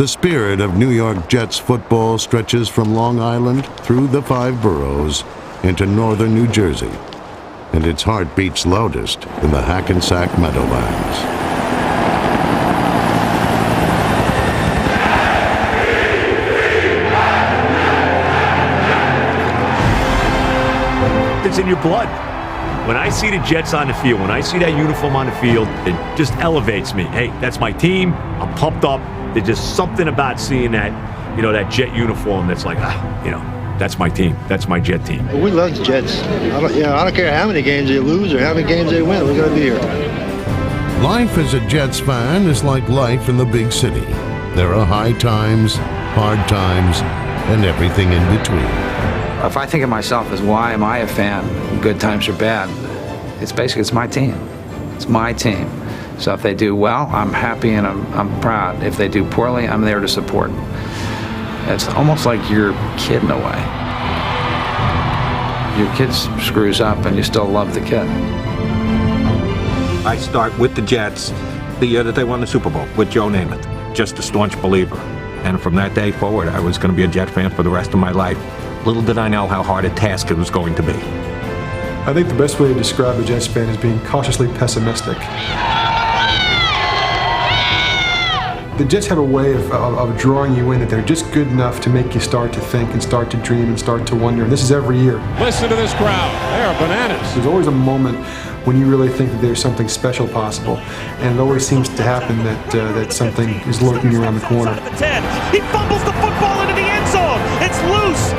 The spirit of New York Jets football stretches from Long Island through the 5 boroughs into northern New Jersey, and its heart beats loudest in the Hackensack Meadowlands. It's in your blood. When I see the Jets on the field, when I see that uniform on the field, it just elevates me. Hey, that's my team. I'm pumped up. There's just something about seeing that, that Jet uniform that's like, that's my team. That's my Jet team. We love the Jets. I don't care how many games they lose or how many games they win. We're going to be here. Life as a Jets fan is like life in the big city. There are high times, hard times, and everything in between. If I think of myself as why am I a fan, good times or bad, it's my team. It's my team. So if they do well, I'm happy and I'm proud. If they do poorly, I'm there to support them. It's almost like your kid in a way. Your kid screws up and you still love the kid. I start with the Jets the year that they won the Super Bowl with Joe Namath, just a staunch believer. And from that day forward, I was going to be a Jet fan for the rest of my life. Little did I know how hard a task it was going to be. I think the best way to describe a Jets fan is being cautiously pessimistic. The Jets have a way of drawing you in that they're just good enough to make you start to think and start to dream and start to wonder. And this is every year. Listen to this crowd. They are bananas. There's always a moment when you really think that there's something special possible. And it always seems to happen that something is lurking around the corner. He fumbles the football into the end zone. It's loose.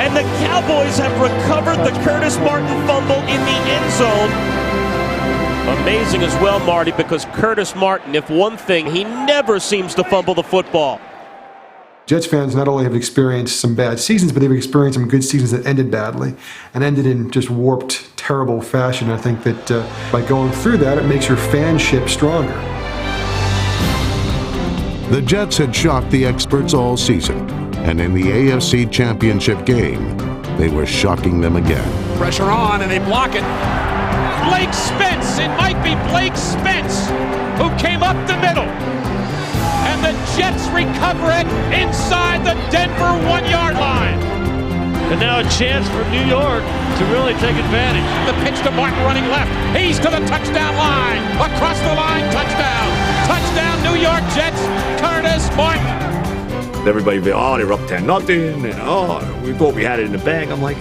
And the Cowboys have recovered the Curtis Martin fumble in the end zone. Amazing as well, Marty, because Curtis Martin, if one thing, he never seems to fumble the football. Jets fans not only have experienced some bad seasons, but they've experienced some good seasons that ended badly and ended in just warped, terrible fashion. I think that by going through that, it makes your fanship stronger. The Jets had shocked the experts all season, and in the AFC Championship game, they were shocking them again. Pressure on, and they block it. Blake Spence, it might be Blake Spence, who came up the middle. And the Jets recover it inside the Denver 1-yard line. And now a chance for New York to really take advantage. The pitch to Martin running left. He's to the touchdown line. Across the line, touchdown. Touchdown, New York Jets, Curtis Martin. Everybody, they're up 10-0, and we thought we had it in the bag. I'm like,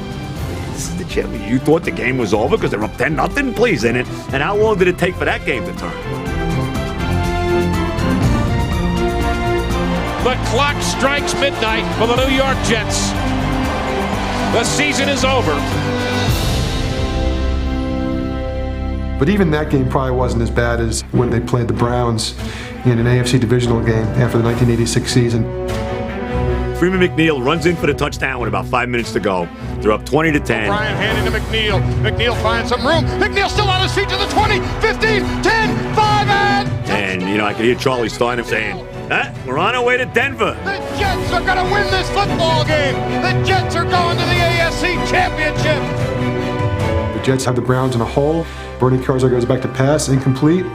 this is the Jets. You thought the game was over because they're up 10-0, please, and how long did it take for that game to turn? The clock strikes midnight for the New York Jets. The season is over. But even that game probably wasn't as bad as when they played the Browns in an AFC divisional game after the 1986 season. Freeman McNeil runs in for the touchdown with about 5 minutes to go. They're up 20-10. Brian handing to McNeil. McNeil finds some room. McNeil still on his feet to the 20, 15, 10, 5, and... And, I could hear Charlie Steiner saying, we're on our way to Denver. The Jets are going to win this football game. The Jets are going to the AFC Championship. The Jets have the Browns in a hole. Bernie Kosar goes back to pass, incomplete,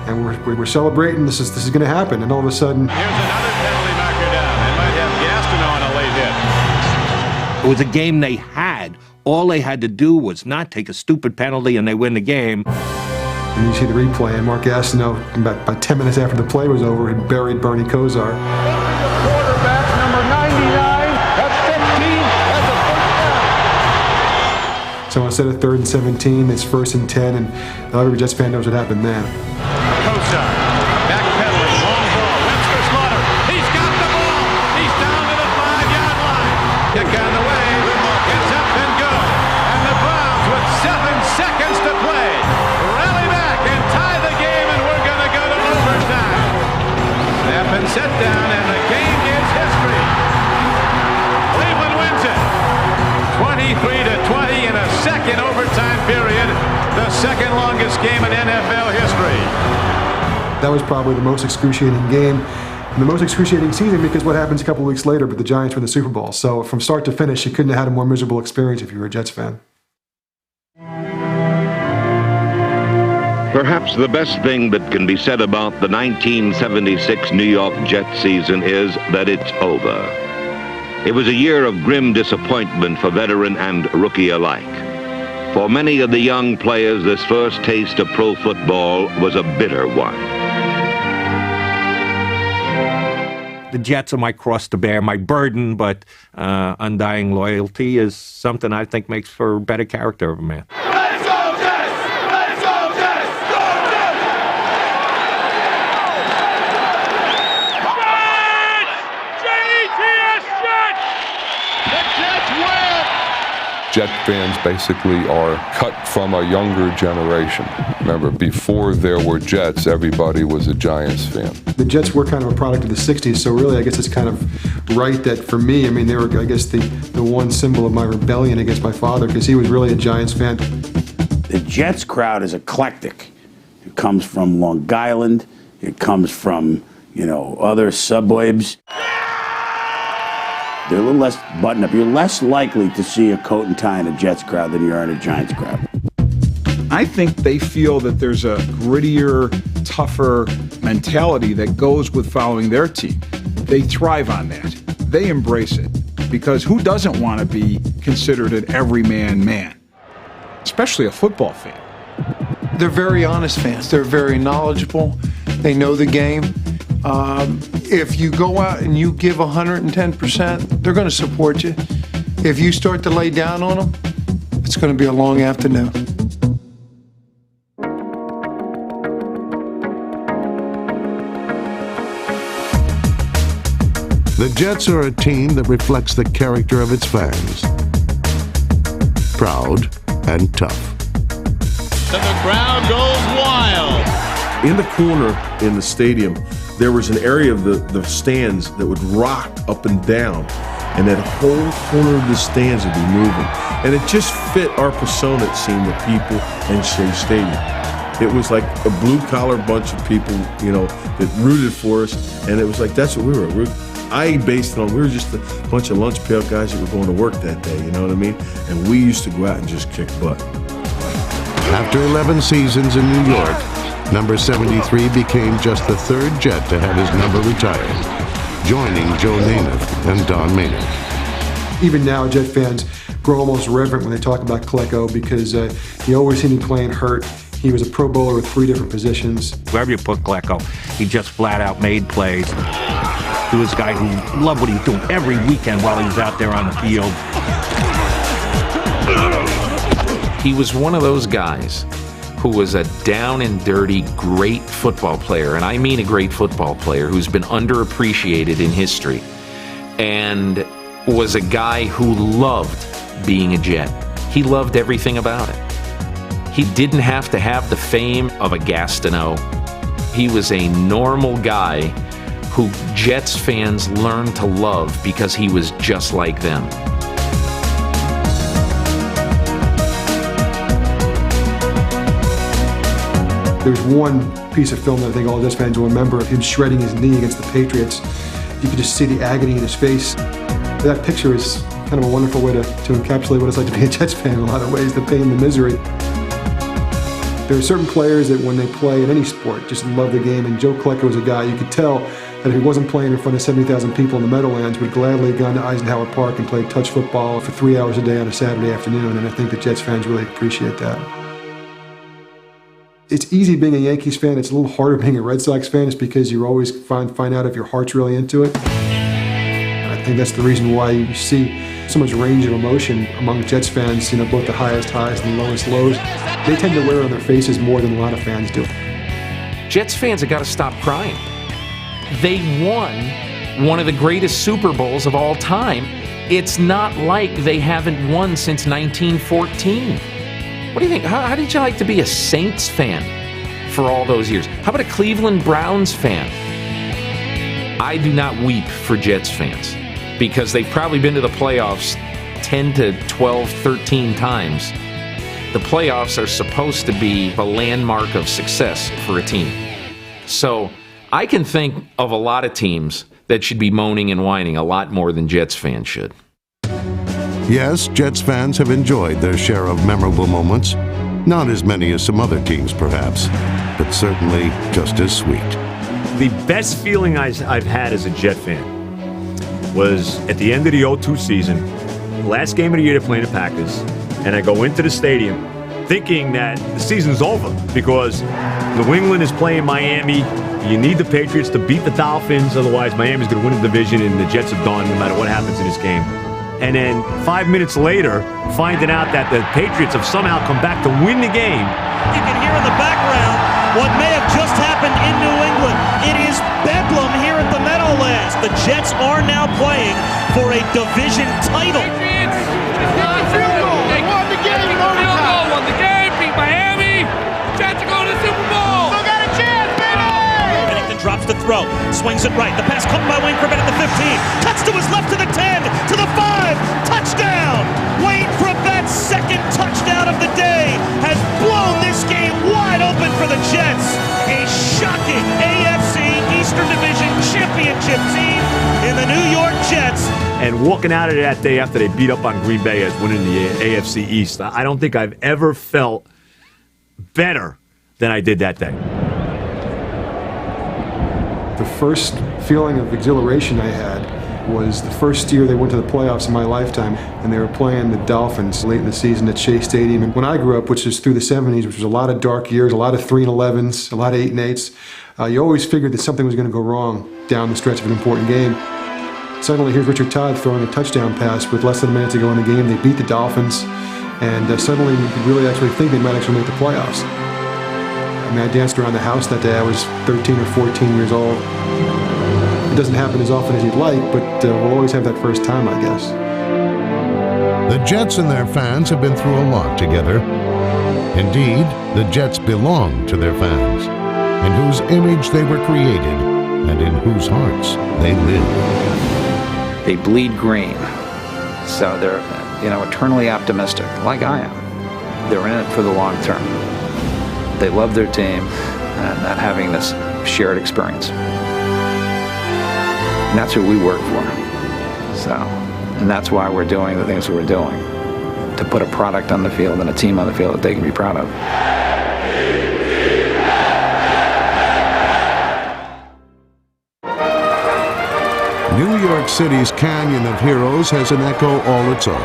and we're celebrating. This is going to happen, and all of a sudden, here's another penalty marker down. They might have Gastineau on a late hit. It was a game they had. All they had to do was not take a stupid penalty and they win the game. And you see the replay, and Mark Gastineau, about 10 minutes after the play was over, had buried Bernie Kosar. Quarterback number 99 at 15 as a first down. So instead of 3rd and 17, it's 1st and 10, and every Jets fan knows what happened then. Kosar, backpedaling, long ball, Webster Slaughter. He's got the ball. He's down to the 5-yard line. Kick on the way. It's up and good. And the Browns with 7 seconds to play rally back and tie the game, and we're going to go to overtime. Snap and set down, and the game is history. Cleveland wins it. 23-20 in a second overtime period. The second longest game in NFL history. That was probably the most excruciating game and the most excruciating season because what happens a couple of weeks later, but the Giants win the Super Bowl. So from start to finish, you couldn't have had a more miserable experience if you were a Jets fan. Perhaps the best thing that can be said about the 1976 New York Jets season is that it's over. It was a year of grim disappointment for veteran and rookie alike. For many of the young players, this first taste of pro football was a bitter one. The Jets are my cross to bear, my burden, but undying loyalty is something I think makes for better character of a man. Jet fans basically are cut from a younger generation. Remember, before there were Jets, everybody was a Giants fan. The Jets were kind of a product of the 60s, so really I guess it's kind of right that for me, I mean, they were, I guess, the one symbol of my rebellion against my father, because he was really a Giants fan. The Jets crowd is eclectic. It comes from Long Island. It comes from, other suburbs. They're a little less buttoned up. You're less likely to see a coat and tie in a Jets crowd than you are in a Giants crowd. I think they feel that there's a grittier, tougher mentality that goes with following their team. They thrive on that. They embrace it. Because who doesn't want to be considered an everyman man? Especially a football fan. They're very honest fans. They're very knowledgeable. They know the game. If you go out and you give 110%, they're going to support you. If you start to lay down on them, it's going to be a long afternoon. The Jets are a team that reflects the character of its fans. Proud and tough. And the crowd goes wild. In the corner in the stadium, there was an area of the stands that would rock up and down, and that whole corner of the stands would be moving. And it just fit our persona, it seemed, the people in Shea Stadium. It was like a blue-collar bunch of people, that rooted for us, and it was like, that's what we were. I based it on, we were just a bunch of lunch pail guys that were going to work that day, you know what I mean? And we used to go out and just kick butt. After 11 seasons in New York, number 73 became just the third Jet to have his number retired, joining Joe Namath and Don Maynard. Even now, Jet fans grow almost reverent when they talk about Klecko because you always see him playing hurt. He was a Pro Bowler with 3 different positions. Wherever you put Klecko, he just flat out made plays. He was a guy who loved what he was doing every weekend while he was out there on the field. He was one of those guys who was a down and dirty great football player, and I mean a great football player who's been underappreciated in history, and was a guy who loved being a Jet. He loved everything about it. He didn't have to have the fame of a Gastineau. He was a normal guy who Jets fans learned to love because he was just like them. There's one piece of film that I think all Jets fans will remember of him shredding his knee against the Patriots. You could just see the agony in his face. That picture is kind of a wonderful way to encapsulate what it's like to be a Jets fan in a lot of ways, the pain, the misery. There are certain players that when they play in any sport just love the game, and Joe Klecko was a guy you could tell that if he wasn't playing in front of 70,000 people in the Meadowlands, would gladly have gone to Eisenhower Park and played touch football for 3 hours a day on a Saturday afternoon, and I think the Jets fans really appreciate that. It's easy being a Yankees fan. It's a little harder being a Red Sox fan. It's because you always find out if your heart's really into it. I think that's the reason why you see so much range of emotion among Jets fans, both the highest highs and the lowest lows. They tend to wear on their faces more than a lot of fans do. Jets fans have got to stop crying. They won one of the greatest Super Bowls of all time. It's not like they haven't won since 1914. What do you think? How did you like to be a Saints fan for all those years? How about a Cleveland Browns fan? I do not weep for Jets fans because they've probably been to the playoffs 10 to 12, 13 times. The playoffs are supposed to be a landmark of success for a team. So I can think of a lot of teams that should be moaning and whining a lot more than Jets fans should. Yes, Jets fans have enjoyed their share of memorable moments, Not as many as some other teams, perhaps, but certainly just as sweet. The best feeling I've had as a Jet fan was at the end of the 02 season, last game of the year they're playing the Packers, and I go into the stadium thinking that the season's over because New England is playing Miami. You need the Patriots to beat the Dolphins, otherwise Miami's going to win the division and the Jets are done no matter what happens in this game. And then 5 minutes later, finding out that the Patriots have somehow come back to win the game. You can hear in the background what may have just happened in New England. It is bedlam here at the Meadowlands. The Jets are now playing for a division title. Patriots! Field goal! They won the game! Field goal won the game! Beat Miami! Jets are going to the Super Bowl! Still got a chance, baby! Bennington drops the throw, swings it right. The pass caught by Wayne Corbett at the 15. Cuts to his left to the 10, to the 5. Touchdown! Wayne Corbett, second touchdown of the day, has blown this game wide open for the Jets. A shocking AFC Eastern Division championship team in the New York Jets. And walking out of that day after they beat up on Green Bay as winning the AFC East, I don't think I've ever felt better than I did that day. The first feeling of exhilaration I had was the first year they went to the playoffs in my lifetime, and they were playing the Dolphins late in the season at Shea Stadium. And when I grew up, which was through the 70s, which was a lot of dark years, a lot of 3-11s, a lot of 8-8s, you always figured that something was going to go wrong down the stretch of an important game. Suddenly, here's Richard Todd throwing a touchdown pass with less than a minute to go in the game. They beat the Dolphins, and suddenly you could really actually think they might actually make the playoffs. I mean, I danced around the house that day. I was 13 or 14 years old. It doesn't happen as often as you'd like, but we'll always have that first time, I guess. The Jets and their fans have been through a lot together. Indeed, the Jets belong to their fans, in whose image they were created and in whose hearts they live. They bleed green, so they're, eternally optimistic, like I am. They're in it for the long term. They love their team and having this shared experience. And that's who we work for. And that's why we're doing the things we're doing, to put a product on the field and a team on the field that they can be proud of. New York City's Canyon of Heroes has an echo all its own.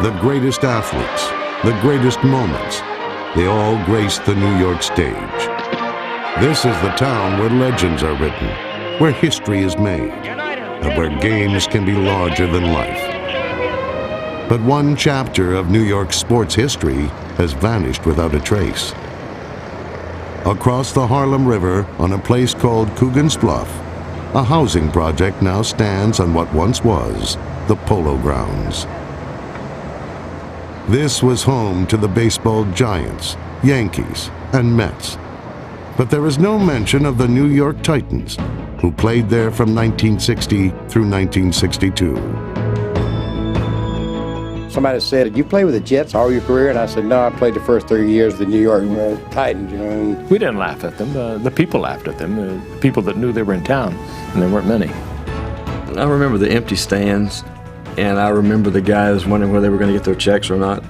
The greatest athletes, the greatest moments, they all grace the New York stage. This is the town where legends are written, where history is made, and where games can be larger than life. But one chapter of New York's sports history has vanished without a trace. Across the Harlem River, on a place called Coogan's Bluff, a housing project now stands on what once was the Polo Grounds. This was home to the baseball giants, Yankees, and Mets. But there is no mention of the New York Titans, who played there from 1960 through 1962. Somebody said, "You play with the Jets all your career?" And I said, "No, I played the first 30 years with the New York Titans." We didn't laugh at them. The people laughed at them. The people that knew they were in town, and there weren't many. I remember the empty stands, and I remember the guys wondering whether they were going to get their checks or not,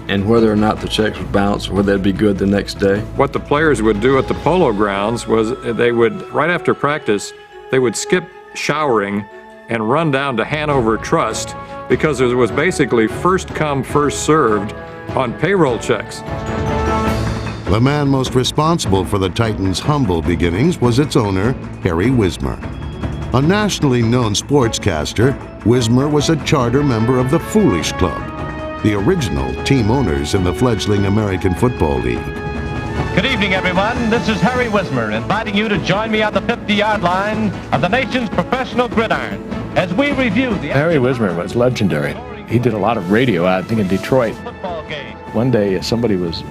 and whether or not the checks would bounce or whether they'd be good the next day. What the players would do at the Polo Grounds was they would, right after practice, they would skip showering and run down to Hanover Trust, because it was basically first come, first served on payroll checks. The man most responsible for the Titans' humble beginnings was its owner, Harry Wismer. A nationally known sportscaster, Wismer was a charter member of the Foolish Club, the original team owners in the fledgling American Football League. Good evening, everyone. This is Harry Wismer inviting you to join me on the 50-yard line of the nation's professional gridiron as we review the... Harry Wismer was legendary. He did a lot of radio, I think, in Detroit. One day, somebody was,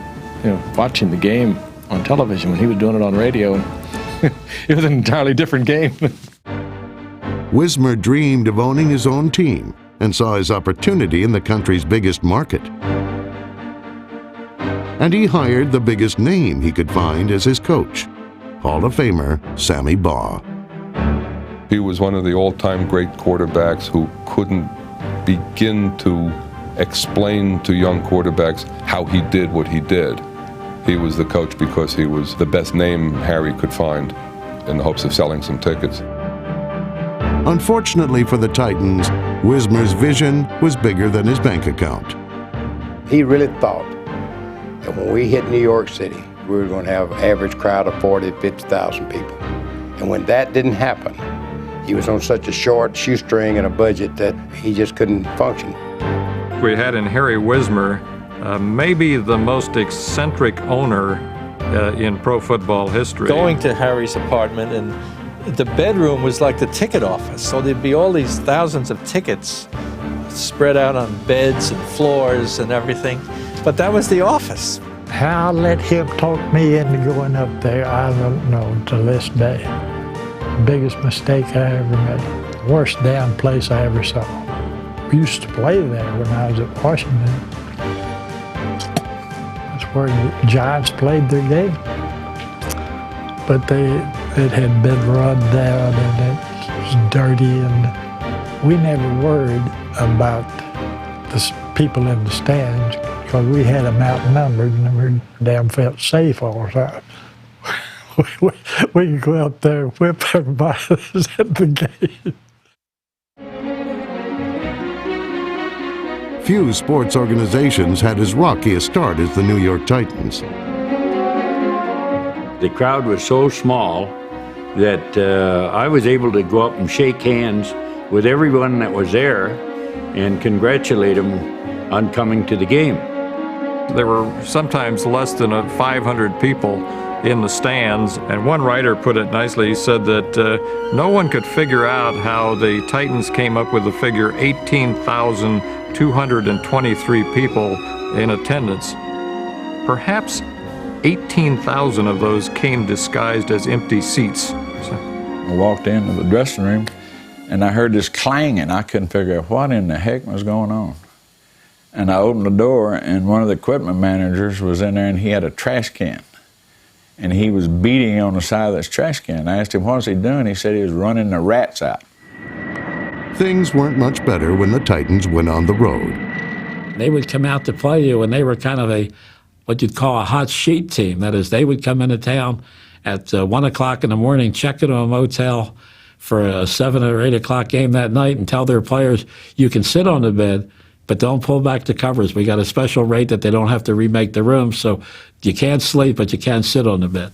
watching the game on television when he was doing it on radio, and it was an entirely different game. Wismer dreamed of owning his own team and saw his opportunity in the country's biggest market. And he hired the biggest name he could find as his coach, Hall of Famer Sammy Baugh. He was one of the all-time great quarterbacks who couldn't begin to explain to young quarterbacks how he did what he did. He was the coach because he was the best name Harry could find in the hopes of selling some tickets. Unfortunately for the Titans, Wismer's vision was bigger than his bank account. He really thought that when we hit New York City, we were going to have an average crowd of 40,000 to 50,000 people. And when that didn't happen, he was on such a short shoestring and a budget that he just couldn't function. We had in Harry Wismer maybe the most eccentric owner in pro football history. Going to Harry's apartment, and the bedroom was like the ticket office. So there'd be all these thousands of tickets spread out on beds and floors and everything. But that was the office. How I let him talk me into going up there, I don't know to this day. Biggest mistake I ever made. Worst damn place I ever saw. We used to play there when I was at Washington. That's where the Giants played their game. But it had been run down and it was dirty, and we never worried about the people in the stands because we had them outnumbered and we damn felt safe all the time. We could go out there and whip everybody that's at the game. Few sports organizations had as rocky a start as the New York Titans. The crowd was so small that I was able to go up and shake hands with everyone that was there and congratulate them on coming to the game. There were sometimes less than 500 people in the stands, and one writer put it nicely. He said that no one could figure out how the Titans came up with the figure 18,223 people in attendance. Perhaps 18,000 of those came disguised as empty seats. I walked into the dressing room and I heard this clanging. I couldn't figure out what in the heck was going on. And I opened the door and one of the equipment managers was in there and he had a trash can. And he was beating on the side of this trash can. I asked him, what was he doing? He said he was running the rats out. Things weren't much better when the Titans went on the road. They would come out to play you, and they were kind of what you'd call a hot sheet team. That is, they would come into town at 1 o'clock in the morning, check into a motel for a 7 or 8 o'clock game that night and tell their players, you can sit on the bed, but don't pull back the covers. We got a special rate that they don't have to remake the room, so you can't sleep, but you can sit on the bed.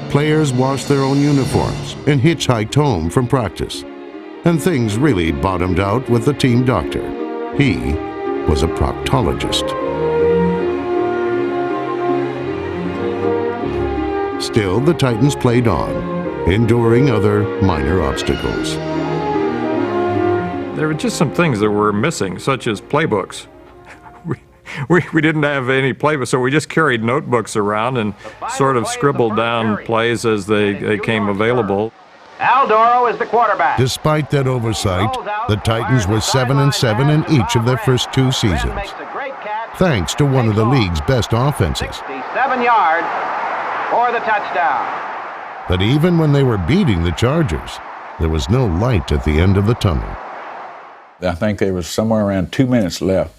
Players washed their own uniforms and hitchhiked home from practice. And things really bottomed out with the team doctor. He was a proctologist. Still, the Titans played on, enduring other minor obstacles. There were just some things that were missing, such as playbooks. We didn't have any playbooks, so we just carried notebooks around and sort of scribbled down plays as they came available. Al Doro is the quarterback. Despite that oversight, the Titans were 7-7 in each of their first 2 seasons, thanks to one of the league's best offenses. 67 yards for the touchdown. But even when they were beating the Chargers, there was no light at the end of the tunnel. I think there was somewhere around 2 minutes left.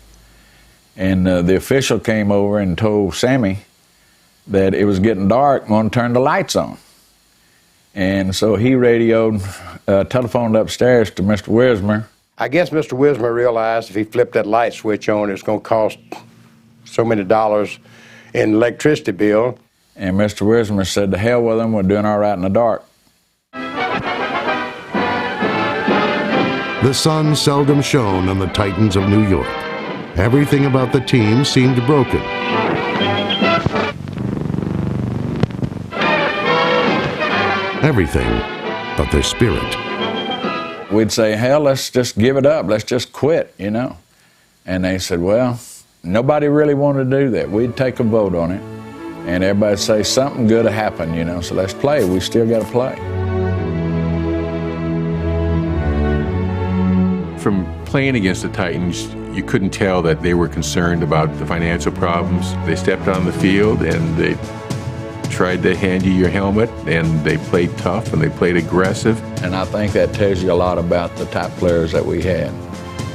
And the official came over and told Sammy that it was getting dark and wanted to turn the lights on. And so he telephoned upstairs to Mr. Wismer. I guess Mr. Wismer realized if he flipped that light switch on, it's going to cost so many dollars in electricity bill. And Mr. Wismer said, to hell with them, we're doing all right in the dark. The sun seldom shone on the Titans of New York. Everything about the team seemed broken. Everything but their spirit. We'd say, hell, let's just give it up. Let's just quit, you know. And they said, well, nobody really wanted to do that. We'd take a vote on it. And everybody'd say, something good will happen, you know, so let's play. We still got to play. From playing against the Titans, you couldn't tell that they were concerned about the financial problems. They stepped on the field and they tried to hand you your helmet, and they played tough and they played aggressive. And I think that tells you a lot about the type players that we had.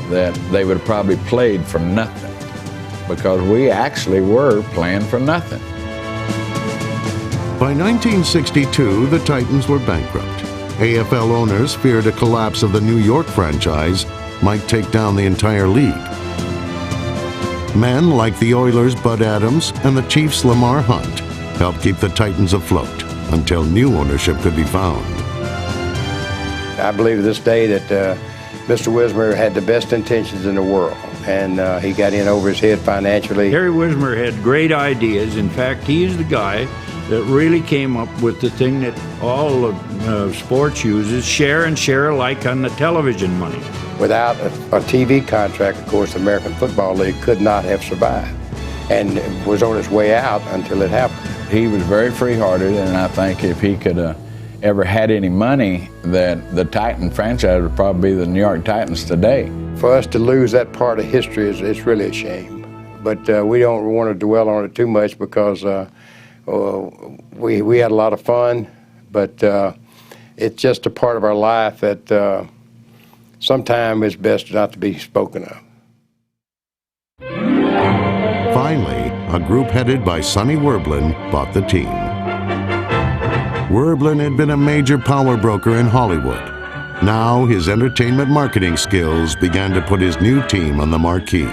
that they would have probably played for nothing, because we actually were playing for nothing. By 1962, the Titans were bankrupt. AFL owners feared a collapse of the New York franchise might take down the entire league. Men like the Oilers' Bud Adams and the Chiefs' Lamar Hunt helped keep the Titans afloat until new ownership could be found. I believe to this day that Mr. Wismer had the best intentions in the world, and he got in over his head financially. Harry Wismer had great ideas. In fact, he is the guy that really came up with the thing that all of sports uses, share and share alike on the television money. Without a TV contract, of course, the American Football League could not have survived, and it was on its way out until it happened. He was very free-hearted, and I think if he could ever had any money, that the Titan franchise would probably be the New York Titans today. For us to lose that part of history is really a shame, but we don't want to dwell on it too much, because we had a lot of fun, but it's just a part of our life that sometimes it's best not to be spoken of. Finally, a group headed by Sonny Werblin bought the team. Werblin had been a major power broker in Hollywood. Now his entertainment marketing skills began to put his new team on the marquee.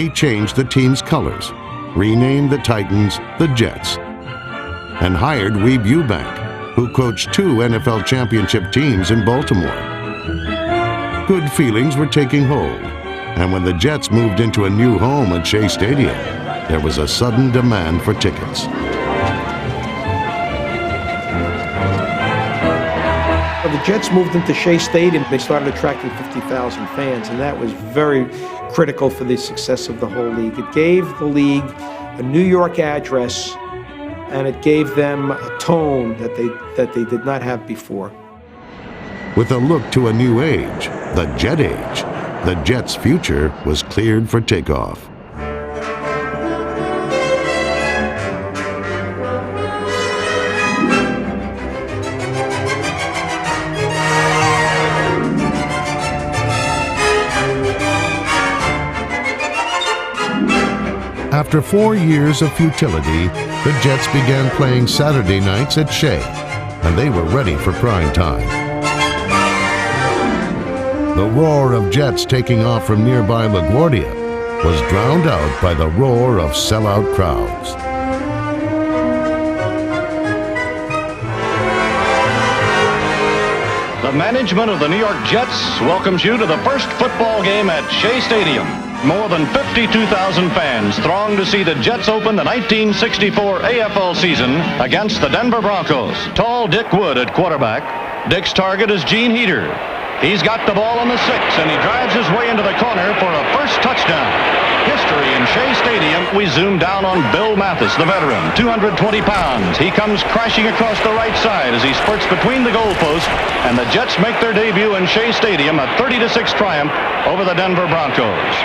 He changed the team's colors, renamed the Titans the Jets, and hired Weeb Ewbank, who coached 2 NFL championship teams in Baltimore. Good feelings were taking hold, and when the Jets moved into a new home at Shea Stadium, there was a sudden demand for tickets. When the Jets moved into Shea Stadium, they started attracting 50,000 fans, and that was very critical for the success of the whole league. It gave the league a New York address, and it gave them a tone that they did not have before. With a look to a new age, the Jet Age, the Jets' future was cleared for takeoff. After 4 years of futility, the Jets began playing Saturday nights at Shea, and they were ready for prime time. The roar of Jets taking off from nearby LaGuardia was drowned out by the roar of sellout crowds. The management of the New York Jets welcomes you to the first football game at Shea Stadium. More than 52,000 fans thronged to see the Jets open the 1964 AFL season against the Denver Broncos. Tall Dick Wood at quarterback. Dick's target is Gene Heater. He's got the ball on the 6, and he drives his way into the corner for a first touchdown. History in Shea Stadium. We zoom down on Bill Mathis, the veteran, 220 pounds. He comes crashing across the right side as he spurts between the goalposts, and the Jets make their debut in Shea Stadium, a 30-6 triumph over the Denver Broncos.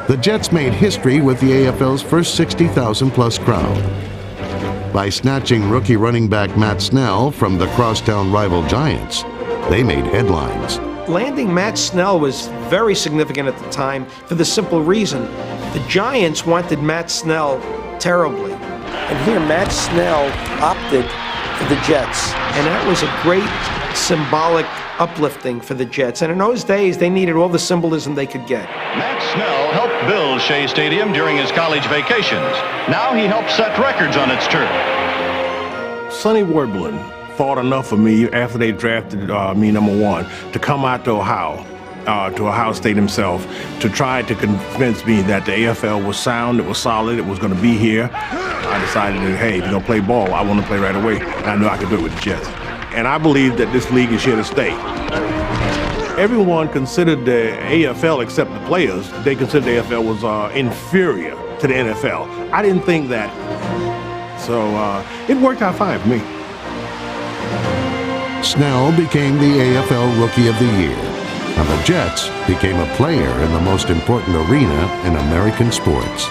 The Jets made history with the AFL's first 60,000-plus crowd. By snatching rookie running back Matt Snell from the crosstown rival Giants, they made headlines. Landing Matt Snell was very significant at the time for the simple reason the Giants wanted Matt Snell terribly. And here Matt Snell opted for the Jets, and that was a great symbolic uplifting for the Jets. And in those days, they needed all the symbolism they could get. Matt Snell helped build Shea Stadium during his college vacations. Now he helps set records on its turf. Sonny Werblin thought enough of me after they drafted me #1 to come out to Ohio State himself, to try to convince me that the AFL was sound, it was solid, it was going to be here. I decided that, hey, if you're going to play ball, I want to play right away. And I knew I could do it with the Jets. And I believe that this league is here to stay. Everyone considered the AFL, except the players, they considered the AFL was inferior to the NFL. I didn't think that. So it worked out fine for me. Snell became the AFL Rookie of the Year, and the Jets became a player in the most important arena in American sports.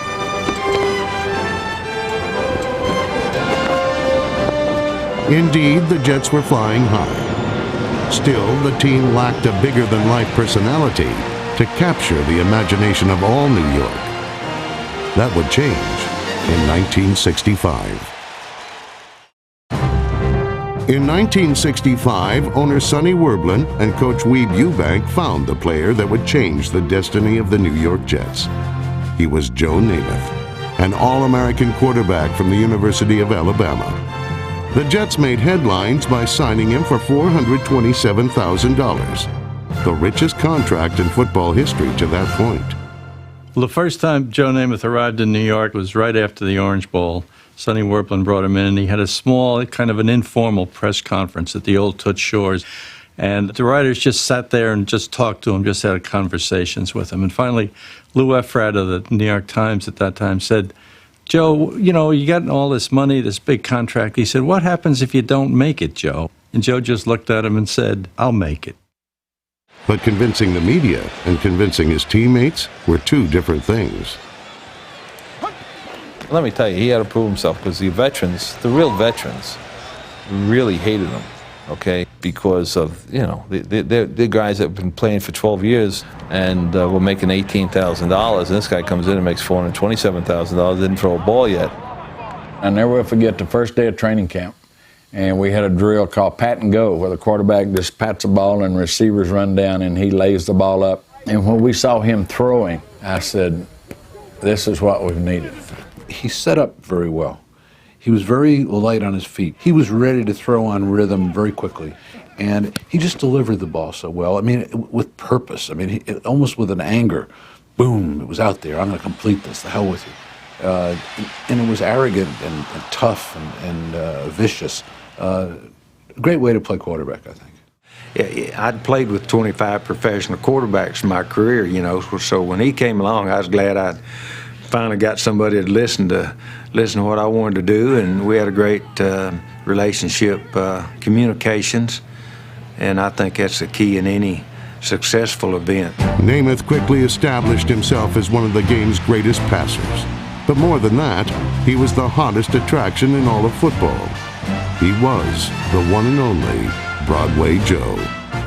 Indeed, the Jets were flying high. Still, the team lacked a bigger-than-life personality to capture the imagination of all New York. That would change in 1965. In 1965, owner Sonny Werblin and coach Weeb Ewbank found the player that would change the destiny of the New York Jets. He was Joe Namath, an All-American quarterback from the University of Alabama. The Jets made headlines by signing him for $427,000, the richest contract in football history to that point. Well, the first time Joe Namath arrived in New York was right after the Orange Bowl. Sonny Werblin brought him in, and he had a small, kind of an informal press conference at the old Toots Shores. And the writers just sat there and just talked to him, just had conversations with him. And finally, Lou Efrat of the New York Times at that time said, Joe, you know, you got all this money, this big contract. He said, what happens if you don't make it, Joe? And Joe just looked at him and said, I'll make it. But convincing the media and convincing his teammates were two different things. Let me tell you, he had to prove himself because the veterans, the real veterans, really hated him, okay? Because of, you know, they're guys that have been playing for 12 years and were making $18,000, and this guy comes in and makes $427,000, didn't throw a ball yet. I never will forget the first day of training camp, and we had a drill called pat and go, where the quarterback just pats the ball and receivers run down and he lays the ball up. And when we saw him throwing, I said, this is what we've needed. He set up very well. He was very light on his feet. He was ready to throw on rhythm very quickly. And he just delivered the ball so well. I mean, with purpose. I mean, almost with an anger. Boom, it was out there. I'm going to complete this. The hell with you. And it was arrogant and tough and vicious. Great way to play quarterback, I think. Yeah, I'd played with 25 professional quarterbacks in my career, you know, so when he came along, I was glad I'd finally got somebody to listen to what I wanted to do, and we had a great relationship, communications, and I think that's the key in any successful event. Namath quickly established himself as one of the game's greatest passers. But more than that, he was the hottest attraction in all of football. He was the one and only Broadway Joe.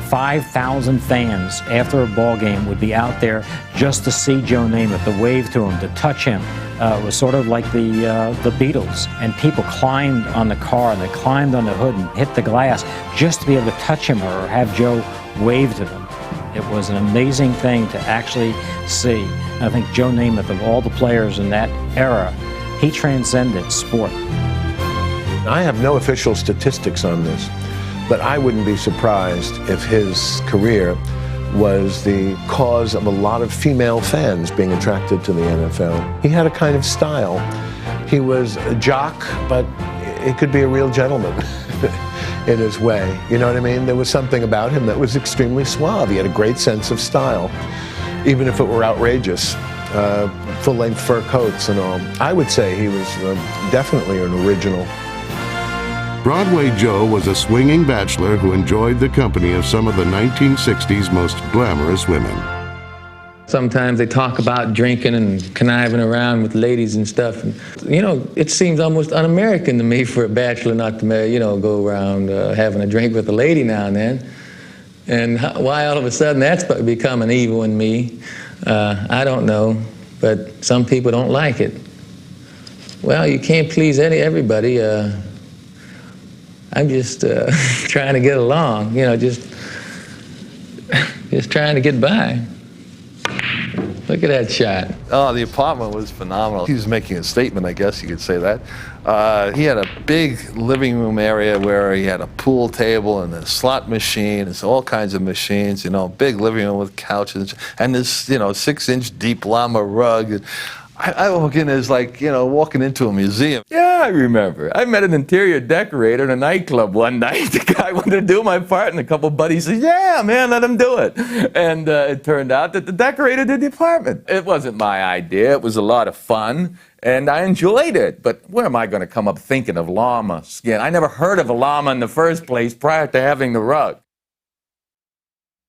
5,000 fans after a ball game would be out there just to see Joe Namath, to wave to him, to touch him. It was sort of like the Beatles, and people climbed on the car, they climbed on the hood and hit the glass just to be able to touch him or have Joe wave to them. It was an amazing thing to actually see. I think Joe Namath, of all the players in that era, he transcended sport. I have no official statistics on this, but I wouldn't be surprised if his career was the cause of a lot of female fans being attracted to the NFL. He had a kind of style. He was a jock, but he could be a real gentleman in his way. You know what I mean? There was something about him that was extremely suave. He had a great sense of style, even if it were outrageous. Full-length fur coats and all. I would say he was definitely an original. Broadway Joe was a swinging bachelor who enjoyed the company of some of the 1960s most glamorous women. Sometimes they talk about drinking and conniving around with ladies and stuff. And, you know, it seems almost un-American to me for a bachelor not to, you know, go around having a drink with a lady now and then. And why all of a sudden that's become an evil in me, I don't know. But some people don't like it. Well, you can't please everybody. I'm just trying to get along, you know, just trying to get by. Look at that shot. Oh, the apartment was phenomenal. He was making a statement, I guess you could say that. He had a big living room area where he had a pool table and a slot machine and all kinds of machines, you know, big living room with couches and this, you know, 6-inch deep llama rug. I walk in as like, you know, walking into a museum. Yeah, I remember. I met an interior decorator in a nightclub one night. The guy wanted to do my part, and a couple buddies said, yeah, man, let him do it. And it turned out that the decorator did the apartment. It wasn't my idea. It was a lot of fun, and I enjoyed it. But where am I going to come up thinking of llama skin? I never heard of a llama in the first place prior to having the rug.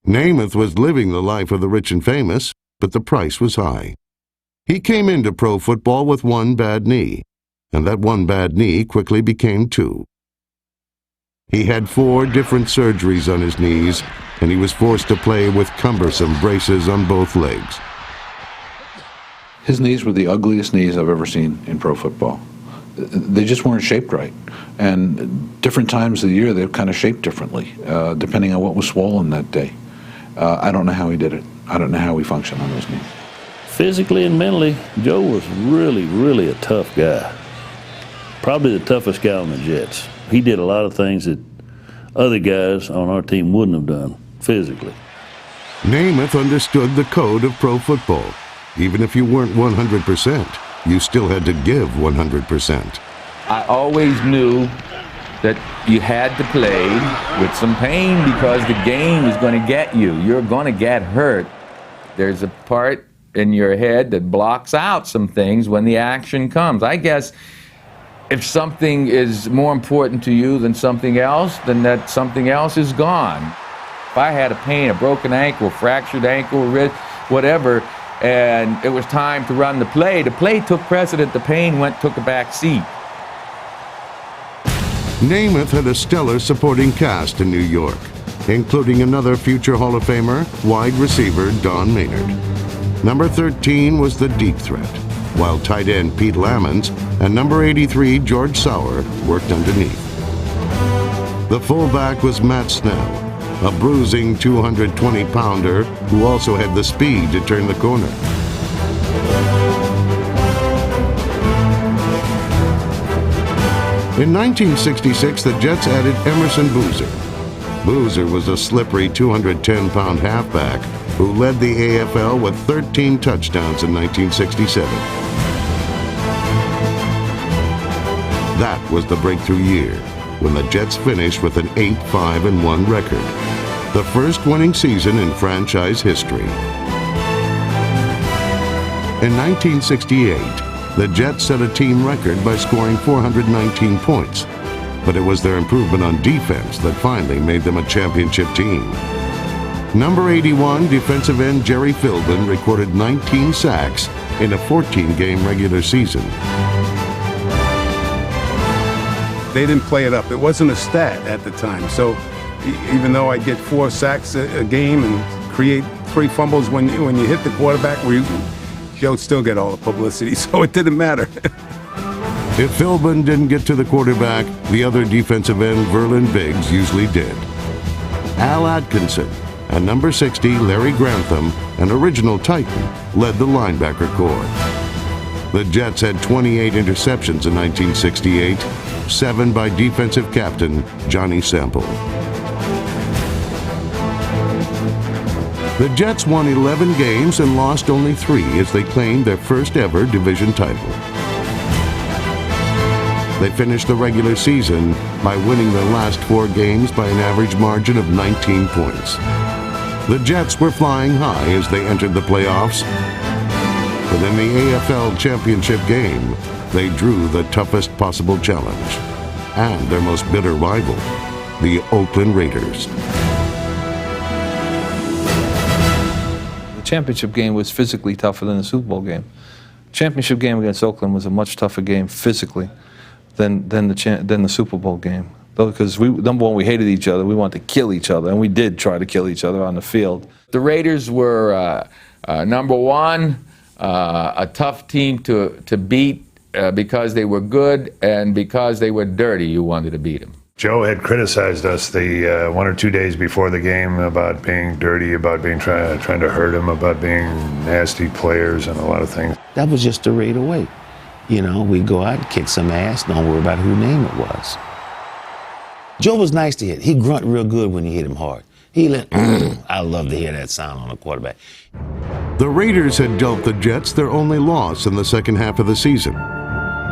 Namath was living the life of the rich and famous, but the price was high. He came into pro football with one bad knee, and that one bad knee quickly became two. He had 4 different surgeries on his knees, and he was forced to play with cumbersome braces on both legs. His knees were the ugliest knees I've ever seen in pro football. They just weren't shaped right. And different times of the year, they're kind of shaped differently, depending on what was swollen that day. I don't know how he did it. I don't know how he functioned on those knees. Physically and mentally, Joe was really, really a tough guy. Probably the toughest guy on the Jets. He did a lot of things that other guys on our team wouldn't have done physically. Namath understood the code of pro football. Even if you weren't 100%, you still had to give 100%. I always knew that you had to play with some pain because the game is going to get you. You're going to get hurt. There's a part in your head that blocks out some things when the action comes. I guess if something is more important to you than something else, then that something else is gone. If I had a pain, a broken ankle, fractured ankle, wrist, whatever, and it was time to run the play took precedent. The pain took a back seat. Namath had a stellar supporting cast in New York, including another future Hall of Famer, wide receiver Don Maynard. Number 13 was the deep threat, while tight end Pete Lammons and number 83 George Sauer worked underneath. The fullback was Matt Snell, a bruising 220-pounder who also had the speed to turn the corner. In 1966, the Jets added Emerson Boozer. Boozer was a slippery 210-pound halfback who led the AFL with 13 touchdowns in 1967. That was the breakthrough year, when the Jets finished with an 8-5-1 record, the first winning season in franchise history. In 1968, the Jets set a team record by scoring 419 points, but it was their improvement on defense that finally made them a championship team. Number 81 defensive end Jerry Philbin recorded 19 sacks in a 14-game regular season. They didn't play it up. It wasn't a stat at the time. So even though I get 4 sacks a game and create 3 fumbles when you hit the quarterback, Joe still get all the publicity, so it didn't matter. If Philbin didn't get to the quarterback, the other defensive end, Verlin Biggs, usually did. Al Atkinson and number 60, Larry Grantham, an original Titan, led the linebacker corps. The Jets had 28 interceptions in 1968, 7 by defensive captain Johnny Sample. The Jets won 11 games and lost only 3 as they claimed their first ever division title. They finished the regular season by winning their last 4 games by an average margin of 19 points. The Jets were flying high as they entered the playoffs, but in the AFL championship game, they drew the toughest possible challenge and their most bitter rival, the Oakland Raiders. The championship game was physically tougher than the Super Bowl game. Championship game against Oakland was a much tougher game physically than the Super Bowl game. Because number one, we hated each other. We wanted to kill each other, and we did try to kill each other on the field. The Raiders were number one, a tough team to beat because they were good and because they were dirty. You wanted to beat them. Joe had criticized us the 1 or 2 days before the game about being dirty, about being trying to hurt him, about being nasty players and a lot of things. That was just the Raider way. You know, we'd go out and kick some ass, don't worry about whose name it was. Joe was nice to hit. He grunt real good when you hit him hard. He let, I love to hear that sound on a quarterback. The Raiders had dealt the Jets their only loss in the second half of the season.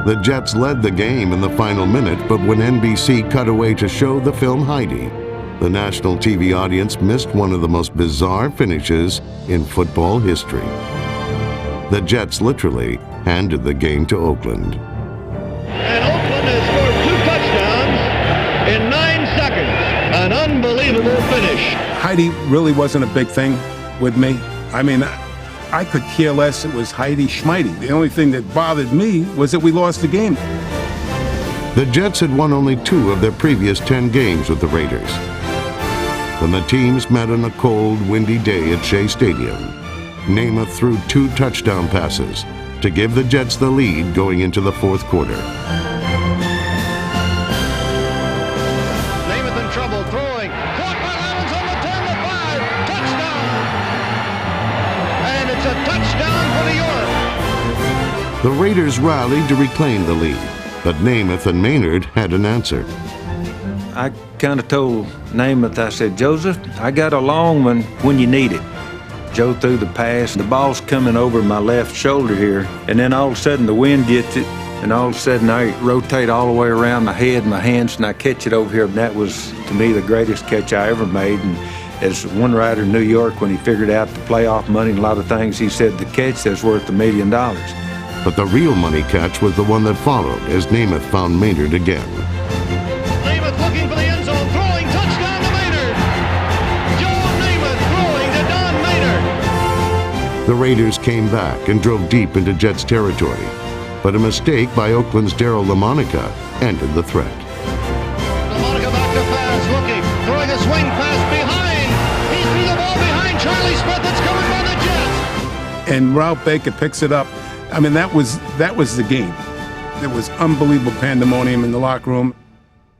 The Jets led the game in the final minute, but when NBC cut away to show the film Heidi, the national TV audience missed one of the most bizarre finishes in football history. The Jets literally handed the game to Oakland. And Oakland has scored 2 touchdowns in 9 seconds. An unbelievable finish. Heidi really wasn't a big thing with me. I mean, I could care less. It was Heidi Schmeidi. The only thing that bothered me was that we lost the game. The Jets had won only 2 of their previous 10 games with the Raiders. When the teams met on a cold, windy day at Shea Stadium, Namath threw 2 touchdown passes to give the Jets the lead going into the fourth quarter. Namath in trouble, throwing. Caught by Lamons on the 10, the 5. Touchdown! And it's a touchdown for New York. The Raiders rallied to reclaim the lead, but Namath and Maynard had an answer. I kind of told Namath, I said, Joseph, I got a long one when you need it. Joe threw the pass, the ball's coming over my left shoulder here, and then all of a sudden the wind gets it, and all of a sudden I rotate all the way around my head and my hands, and I catch it over here, and that was, to me, the greatest catch I ever made. And as one writer in New York, when he figured out the playoff money and a lot of things, he said, the catch that's worth $1 million. But the real money catch was the one that followed as Namath found Maynard again. Namath looking for the end zone, throwing, touchdown to Maynard. Joe Namath throwing to Don Maynard. The Raiders came back and drove deep into Jets territory, but a mistake by Oakland's Darryl Lamonica ended the threat. Lamonica back to pass, looking, throwing a swing pass behind. He threw the ball behind Charlie Smith. It's covered by the Jets. And Ralph Baker picks it up. I mean, that was the game. There was unbelievable pandemonium in the locker room.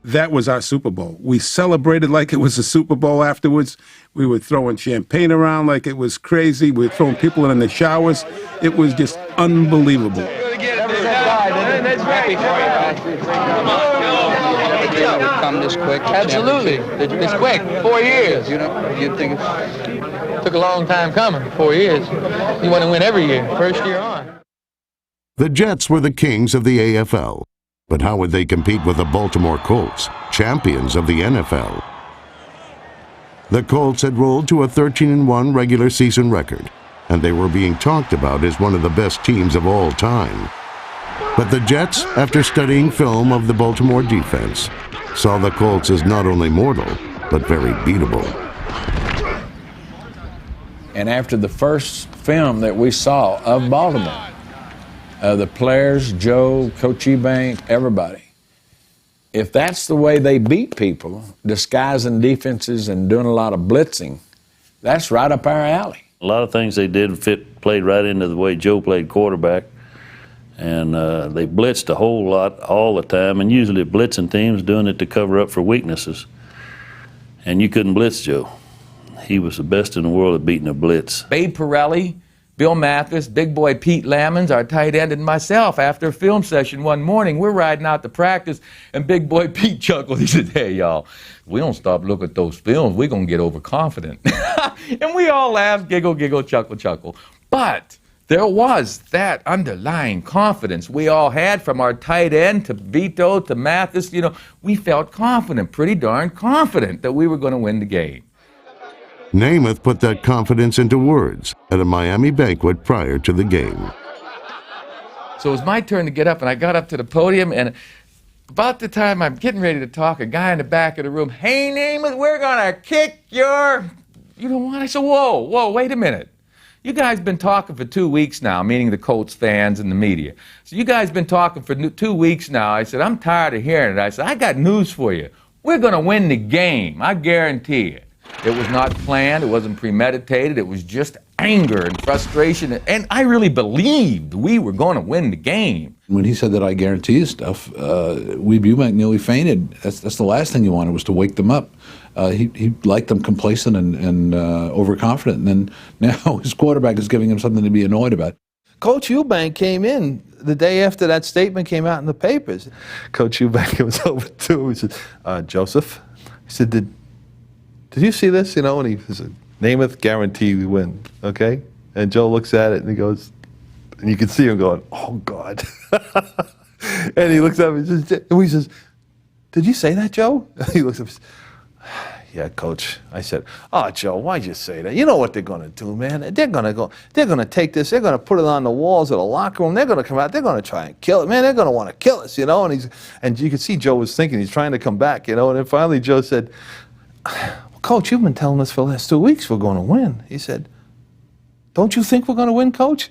That was our Super Bowl. We celebrated like it was a Super Bowl afterwards. We were throwing champagne around like it was crazy. We were throwing people in the showers. It was just unbelievable. Come this quick. Absolutely. It's quick. 4 years. You know, you think it took a long time coming. 4 years. You want to win every year, first year on. The Jets were the kings of the AFL, but how would they compete with the Baltimore Colts, champions of the NFL? The Colts had rolled to a 13-1 regular season record, and they were being talked about as one of the best teams of all time. But the Jets, after studying film of the Baltimore defense, saw the Colts as not only mortal, but very beatable. And after the first film that we saw of Baltimore, the players, Joe, Coach Ebank, everybody, if that's the way they beat people, disguising defenses and doing a lot of blitzing, that's right up our alley. A lot of things they did played right into the way Joe played quarterback. And they blitzed a whole lot all the time, and usually blitzing teams doing it to cover up for weaknesses. And you couldn't blitz Joe. He was the best in the world at beating a blitz. Babe Pirelli, Bill Mathis, big boy Pete Lamons, our tight end, and myself, after a film session one morning, we're riding out to practice, and big boy Pete chuckled. He said, hey, y'all, we don't stop looking at those films, we're going to get overconfident. And we all laughed, giggle, giggle, chuckle, chuckle. But there was that underlying confidence we all had, from our tight end to Vito to Mathis. You know, we felt confident, pretty darn confident, that we were going to win the game. Namath put that confidence into words at a Miami banquet prior to the game. So it was my turn to get up, and I got up to the podium, and about the time I'm getting ready to talk, a guy in the back of the room, hey, Namath, we're going to kick your... You know what? I said, whoa, wait a minute. You guys been talking for 2 weeks now, meaning the Colts fans and the media. So you guys been talking for 2 weeks now. I said, I'm tired of hearing it. I said, I got news for you. We're going to win the game. I guarantee it. It was not planned. It wasn't premeditated. It was just anger and frustration. And I really believed we were going to win the game. When he said that I guarantee you stuff, Weeb Ewbank nearly fainted. That's the last thing you wanted, was to wake them up. He liked them complacent and overconfident, and then now his quarterback is giving him something to be annoyed about. Coach Ewbank came in the day after that statement came out in the papers. Coach Ewbank was over to him. He said, Joseph, he said, did you see this? You know, and he said, Namath, guarantee we win, okay? And Joe looks at it and he goes, and you can see him going, oh, God. And he looks up and he says, did you say that, Joe? He looks up and says, yeah, Coach. I said, oh, Joe, why'd you say that? You know what they're going to do, man. They're going to take this, they're going to put it on the walls of the locker room. They're going to come out, they're going to try and kill it. Man, they're going to want to kill us, you know. And you could see Joe was thinking, he's trying to come back, you know. And then finally Joe said, Coach, you've been telling us for the last 2 weeks we're going to win. He said, don't you think we're going to win, Coach?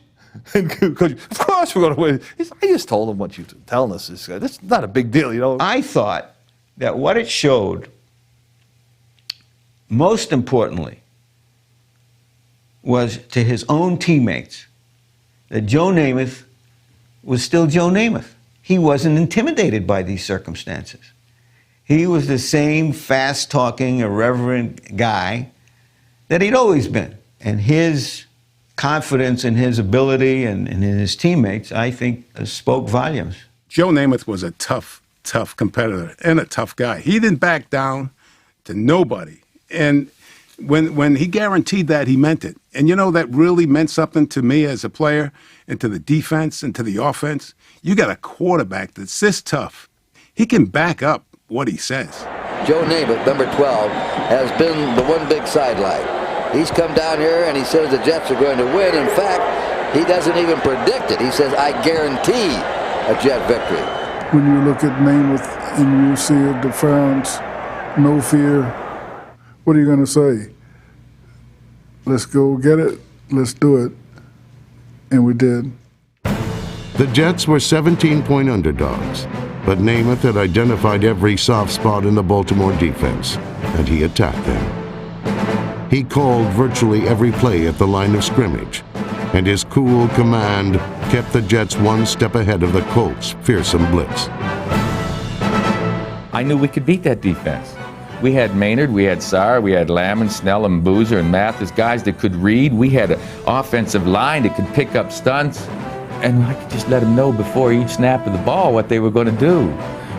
And Coach, of course course we're going to win. I just told him what you're telling us. That's not a big deal, you know. I thought that what it showed, most importantly, was to his own teammates that Joe Namath was still Joe Namath. He wasn't intimidated by these circumstances. He was the same fast-talking, irreverent guy that he'd always been. And his confidence in his ability and in his teammates, I think, spoke volumes. Joe Namath was a tough competitor and a tough guy. He didn't back down to nobody. And when he guaranteed that, he meant it. And you know, that really meant something to me as a player and to the defense and to the offense. You got a quarterback that's this tough. He can back up what he says. Joe Namath, number 12, has been the one big sidelight. He's come down here and he says the Jets are going to win. In fact, he doesn't even predict it. He says, I guarantee a Jet victory. When you look at Namath and you see a defiance, no fear, what are you going to say? Let's go get it. Let's do it. And we did. The Jets were 17-point underdogs, but Namath had identified every soft spot in the Baltimore defense, and he attacked them. He called virtually every play at the line of scrimmage, and his cool command kept the Jets one step ahead of the Colts' fearsome blitz. I knew we could beat that defense. We had Maynard, we had Sarr, we had Lamb and Snell and Boozer and Mathis, guys that could read. We had an offensive line that could pick up stunts. And I could just let them know before each snap of the ball what they were going to do.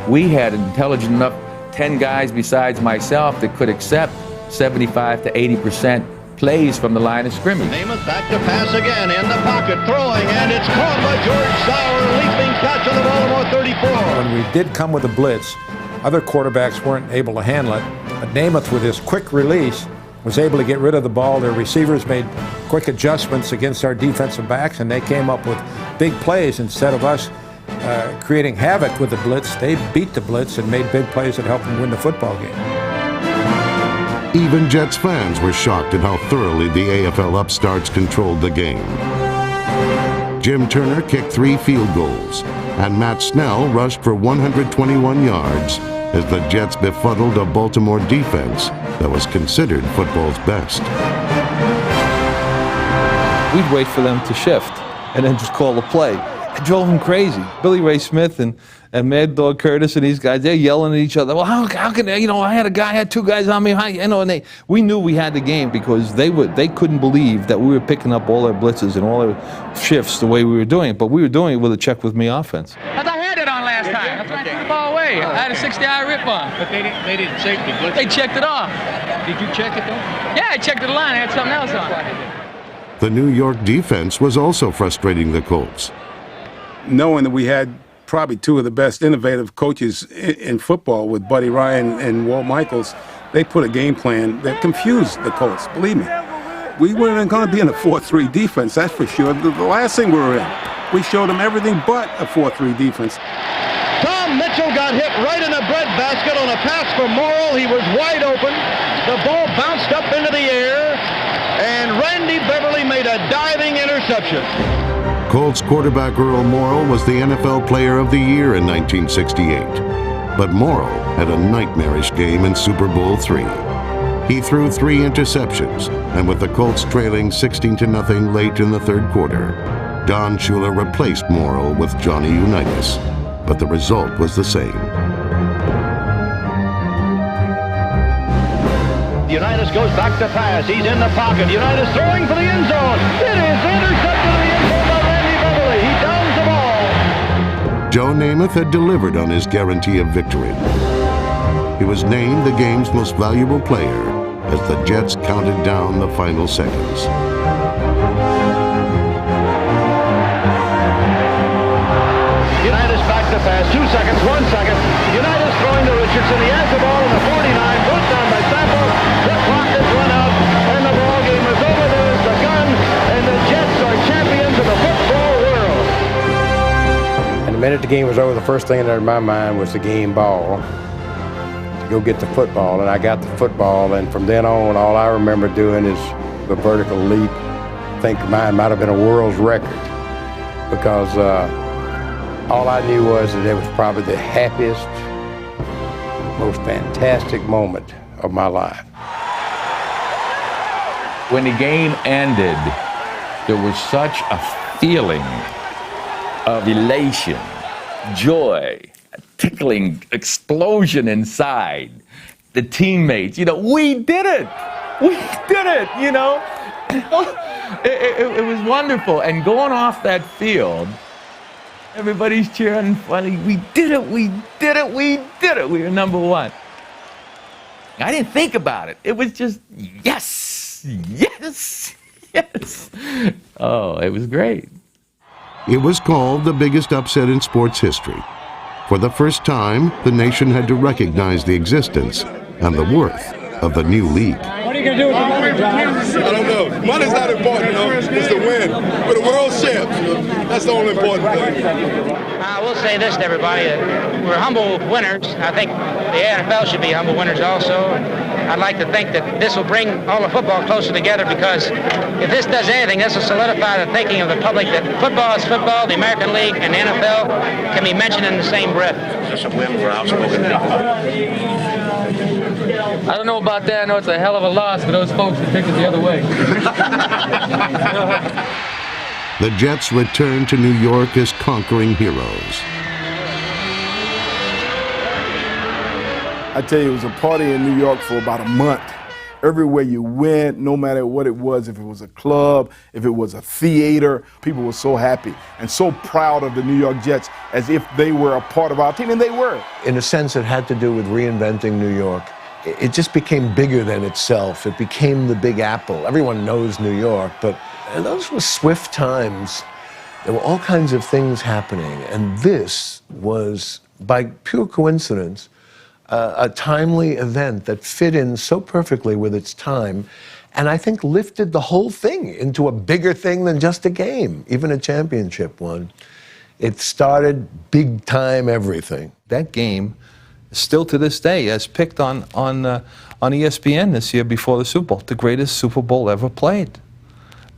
We had intelligent enough 10 guys besides myself that could accept 75 to 80% plays from the line of scrimmage. Namath back to pass again, in the pocket, throwing, and it's caught by George Sauer, leaping catch on the Baltimore 34. When we did come with a blitz, other quarterbacks weren't able to handle it, but Namath, with his quick release, was able to get rid of the ball. Their receivers made quick adjustments against our defensive backs, and they came up with big plays. Instead of us creating havoc with the blitz, they beat the blitz and made big plays that helped them win the football game. Even Jets fans were shocked at how thoroughly the AFL upstarts controlled the game. Jim Turner kicked 3 field goals, and Matt Snell rushed for 121 yards as the Jets befuddled a Baltimore defense that was considered football's best. We'd wait for them to shift and then just call the play. It drove him crazy. Billy Ray Smith and Mad Dog Curtis and these guys, they're yelling at each other. Well, how can they, I had 2 guys on me, and we knew we had the game because they couldn't believe that we were picking up all their blitzes and all their shifts the way we were doing it, but we were doing it with a check with me offense. I had it on last time. I tried to throw the ball away. I had a 60-yard rip on. But they didn't check the blitz. They checked it off. Did you check it though? Yeah, I checked the line. I had something else on. The New York defense was also frustrating the Colts. Knowing that we had probably 2 of the best innovative coaches in football with Buddy Ryan and Walt Michaels, they put a game plan that confused the Colts. Believe me, we weren't going to be in a 4-3 defense, that's for sure. The last thing we were in, we showed them everything but a 4-3 defense. Tom Mitchell got hit right in the breadbasket on a pass from Morrill. He was wide open. The ball bounced up into the air, and Randy Beverly made a diving interception. Colts quarterback Earl Morrill was the NFL Player of the Year in 1968. But Morrill had a nightmarish game in Super Bowl III. He threw 3 interceptions, and with the Colts trailing 16-0 late in the third quarter, Don Shula replaced Morrill with Johnny Unitas. But the result was the same. Unitas goes back to pass. He's in the pocket. Unitas throwing for the end zone. It is intercepted in the end zone by Randy Beverly. He downs the ball. Joe Namath had delivered on his guarantee of victory. He was named the game's most valuable player as the Jets counted down the final seconds. Unitas back to pass. 2 seconds, 1 second. Unitas throwing to Richardson. He has the ball in the 49. Brought down by Sample. The clock has run out, and the ball game is over. There's the gun, and the Jets are champions of the football world. And the minute the game was over, the first thing that in my mind was the game ball. To go get the football, and I got the football, and from then on, all I remember doing is the vertical leap. I think mine might have been a world's record. because all I knew was that it was probably the happiest, most fantastic moment of my life. When the game ended, there was such a feeling of elation, joy, a tickling explosion inside. The teammates, we did it! We did it, It was wonderful. And going off that field, everybody's cheering funny. We did it, we did it, we did it. We were number one. I didn't think about it. It was just, yes, yes, yes. Oh, it was great. It was called the biggest upset in sports history. For the first time, the nation had to recognize the existence and the worth of the new league. What are you going to do with the money, John? I don't know. Money's not important, It's the win. We're the world champs. That's the only important thing. I will say this to everybody. We're humble winners. I think the NFL should be humble winners also. I'd like to think that this will bring all of football closer together, because if this does anything, this will solidify the thinking of the public that football is football, the American League and the NFL can be mentioned in the same breath. Just a win for outspoken people. I don't know about that. I know it's a hell of a loss for those folks who picked it the other way. The Jets returned to New York as conquering heroes. I tell you, it was a party in New York for about a month. Everywhere you went, no matter what it was, if it was a club, if it was a theater, people were so happy and so proud of the New York Jets as if they were a part of our team, and they were. In a sense, it had to do with reinventing New York. It just became bigger than itself. It became the Big Apple. Everyone knows New York, but those were swift times. There were all kinds of things happening, and this was, by pure coincidence, a timely event that fit in so perfectly with its time, and I think lifted the whole thing into a bigger thing than just a game, even a championship one. It started big time everything. That game, still to this day, as picked on ESPN this year before the Super Bowl, the greatest Super Bowl ever played.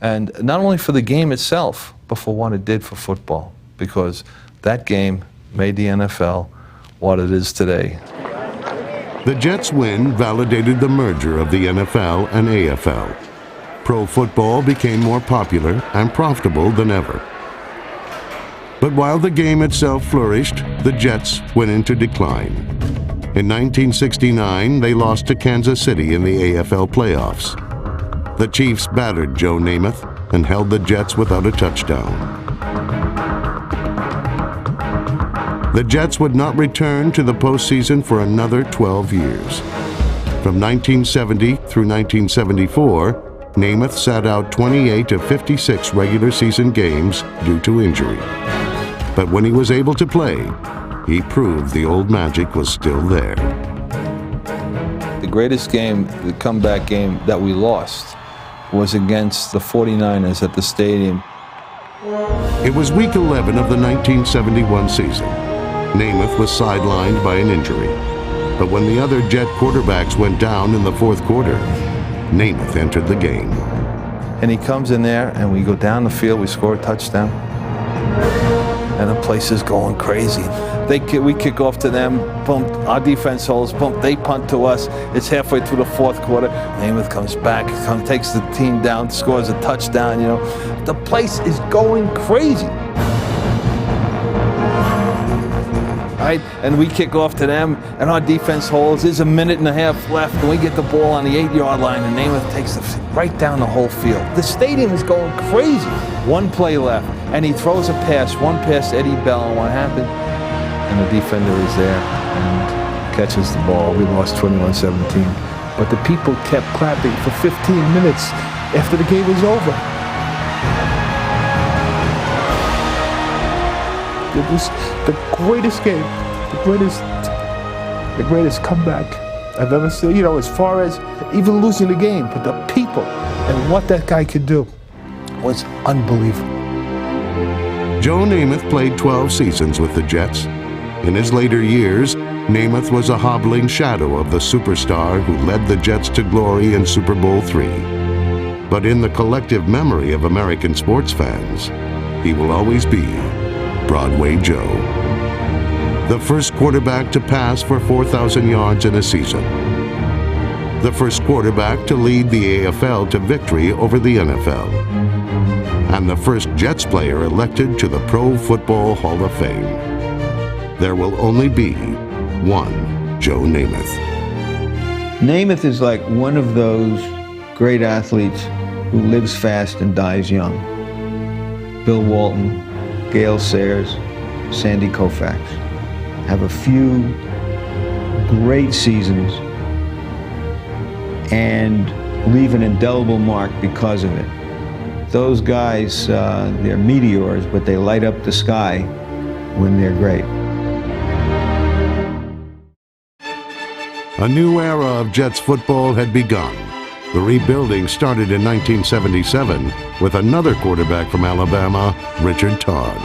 And not only for the game itself, but for what it did for football, because that game made the NFL what it is today. The Jets' win validated the merger of the NFL and AFL. Pro football became more popular and profitable than ever. But while the game itself flourished, the Jets went into decline. In 1969, they lost to Kansas City in the AFL playoffs. The Chiefs battered Joe Namath and held the Jets without a touchdown. The Jets would not return to the postseason for another 12 years. From 1970 through 1974, Namath sat out 28 of 56 regular season games due to injury. But when he was able to play, he proved the old magic was still there. The greatest game, the comeback game that we lost, was against the 49ers at the stadium. It was week 11 of the 1971 season. Namath was sidelined by an injury. But when the other Jet quarterbacks went down in the fourth quarter, Namath entered the game. And he comes in there, and we go down the field, we score a touchdown, and the place is going crazy. We kick off to them, boom, our defense holds, boom, they punt to us. It's halfway through the fourth quarter. Namath comes back, takes the team down, scores a touchdown, The place is going crazy. Right? And we kick off to them, and our defense holds. There's a minute and a half left, and we get the ball on the 8-yard line, and Namath takes it right down the whole field. The stadium is going crazy. One play left, and he throws a pass, one pass to Eddie Bell, and what happened? And the defender is there and catches the ball. We lost 21-17. But the people kept clapping for 15 minutes after the game was over. It was the greatest game, the greatest comeback I've ever seen, as far as even losing the game, but the people and what that guy could do was unbelievable. Joe Namath played 12 seasons with the Jets. In his later years, Namath was a hobbling shadow of the superstar who led the Jets to glory in Super Bowl III. But in the collective memory of American sports fans, he will always be Broadway Joe. The first quarterback to pass for 4,000 yards in a season. The first quarterback to lead the AFL to victory over the NFL. And the first Jets player elected to the Pro Football Hall of Fame. There will only be one Joe Namath. Namath is like one of those great athletes who lives fast and dies young. Bill Walton, Gale Sayers, Sandy Koufax have a few great seasons and leave an indelible mark because of it. Those guys, they're meteors, but they light up the sky when they're great. A new era of Jets football had begun. The rebuilding started in 1977 with another quarterback from Alabama, Richard Todd.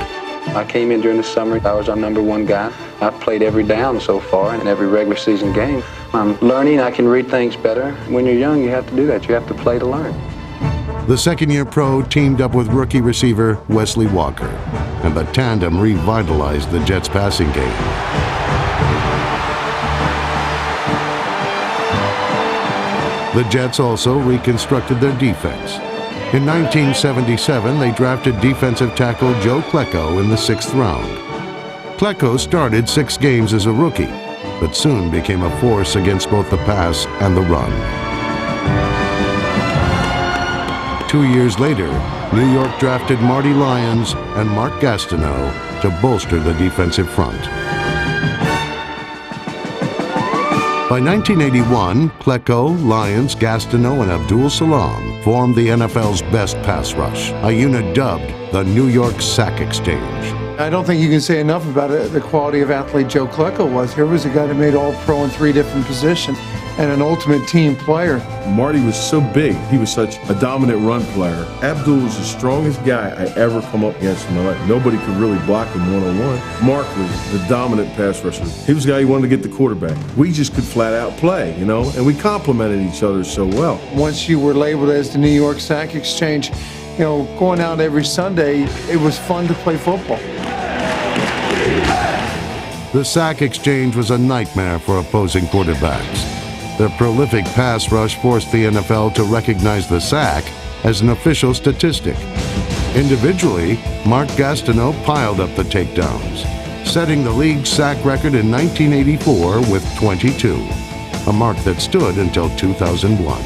I came in during the summer. I was our #1 guy. I've played every down so far in every regular season game. I'm learning. I can read things better. When you're young, you have to do that. You have to play to learn. The second-year pro teamed up with rookie receiver Wesley Walker, and the tandem revitalized the Jets' passing game. The Jets also reconstructed their defense. In 1977, they drafted defensive tackle Joe Klecko in the 6th round. Klecko started 6 games as a rookie, but soon became a force against both the pass and the run. 2 years later, New York drafted Marty Lyons and Mark Gastineau to bolster the defensive front. By 1981, Klecko, Lyons, Gastineau, and Abdul Salaam formed the NFL's best pass rush, a unit dubbed the New York Sack Exchange. I don't think you can say enough about it, the quality of athlete Joe Klecko was. Here was a guy that made All-Pro in 3 different positions and an ultimate team player. Marty was so big. He was such a dominant run player. Abdul was the strongest guy I ever come up against in my life. Nobody could really block him one-on-one. Mark was the dominant pass rusher. He was the guy who wanted to get the quarterback. We just could flat out play, you know, and we complemented each other so well. Once you were labeled as the New York Sack Exchange, you know, going out every Sunday, it was fun to play football. The Sack Exchange was a nightmare for opposing quarterbacks. Their prolific pass rush forced the NFL to recognize the sack as an official statistic. Individually, Mark Gastineau piled up the takedowns, setting the league's sack record in 1984 with 22, a mark that stood until 2001.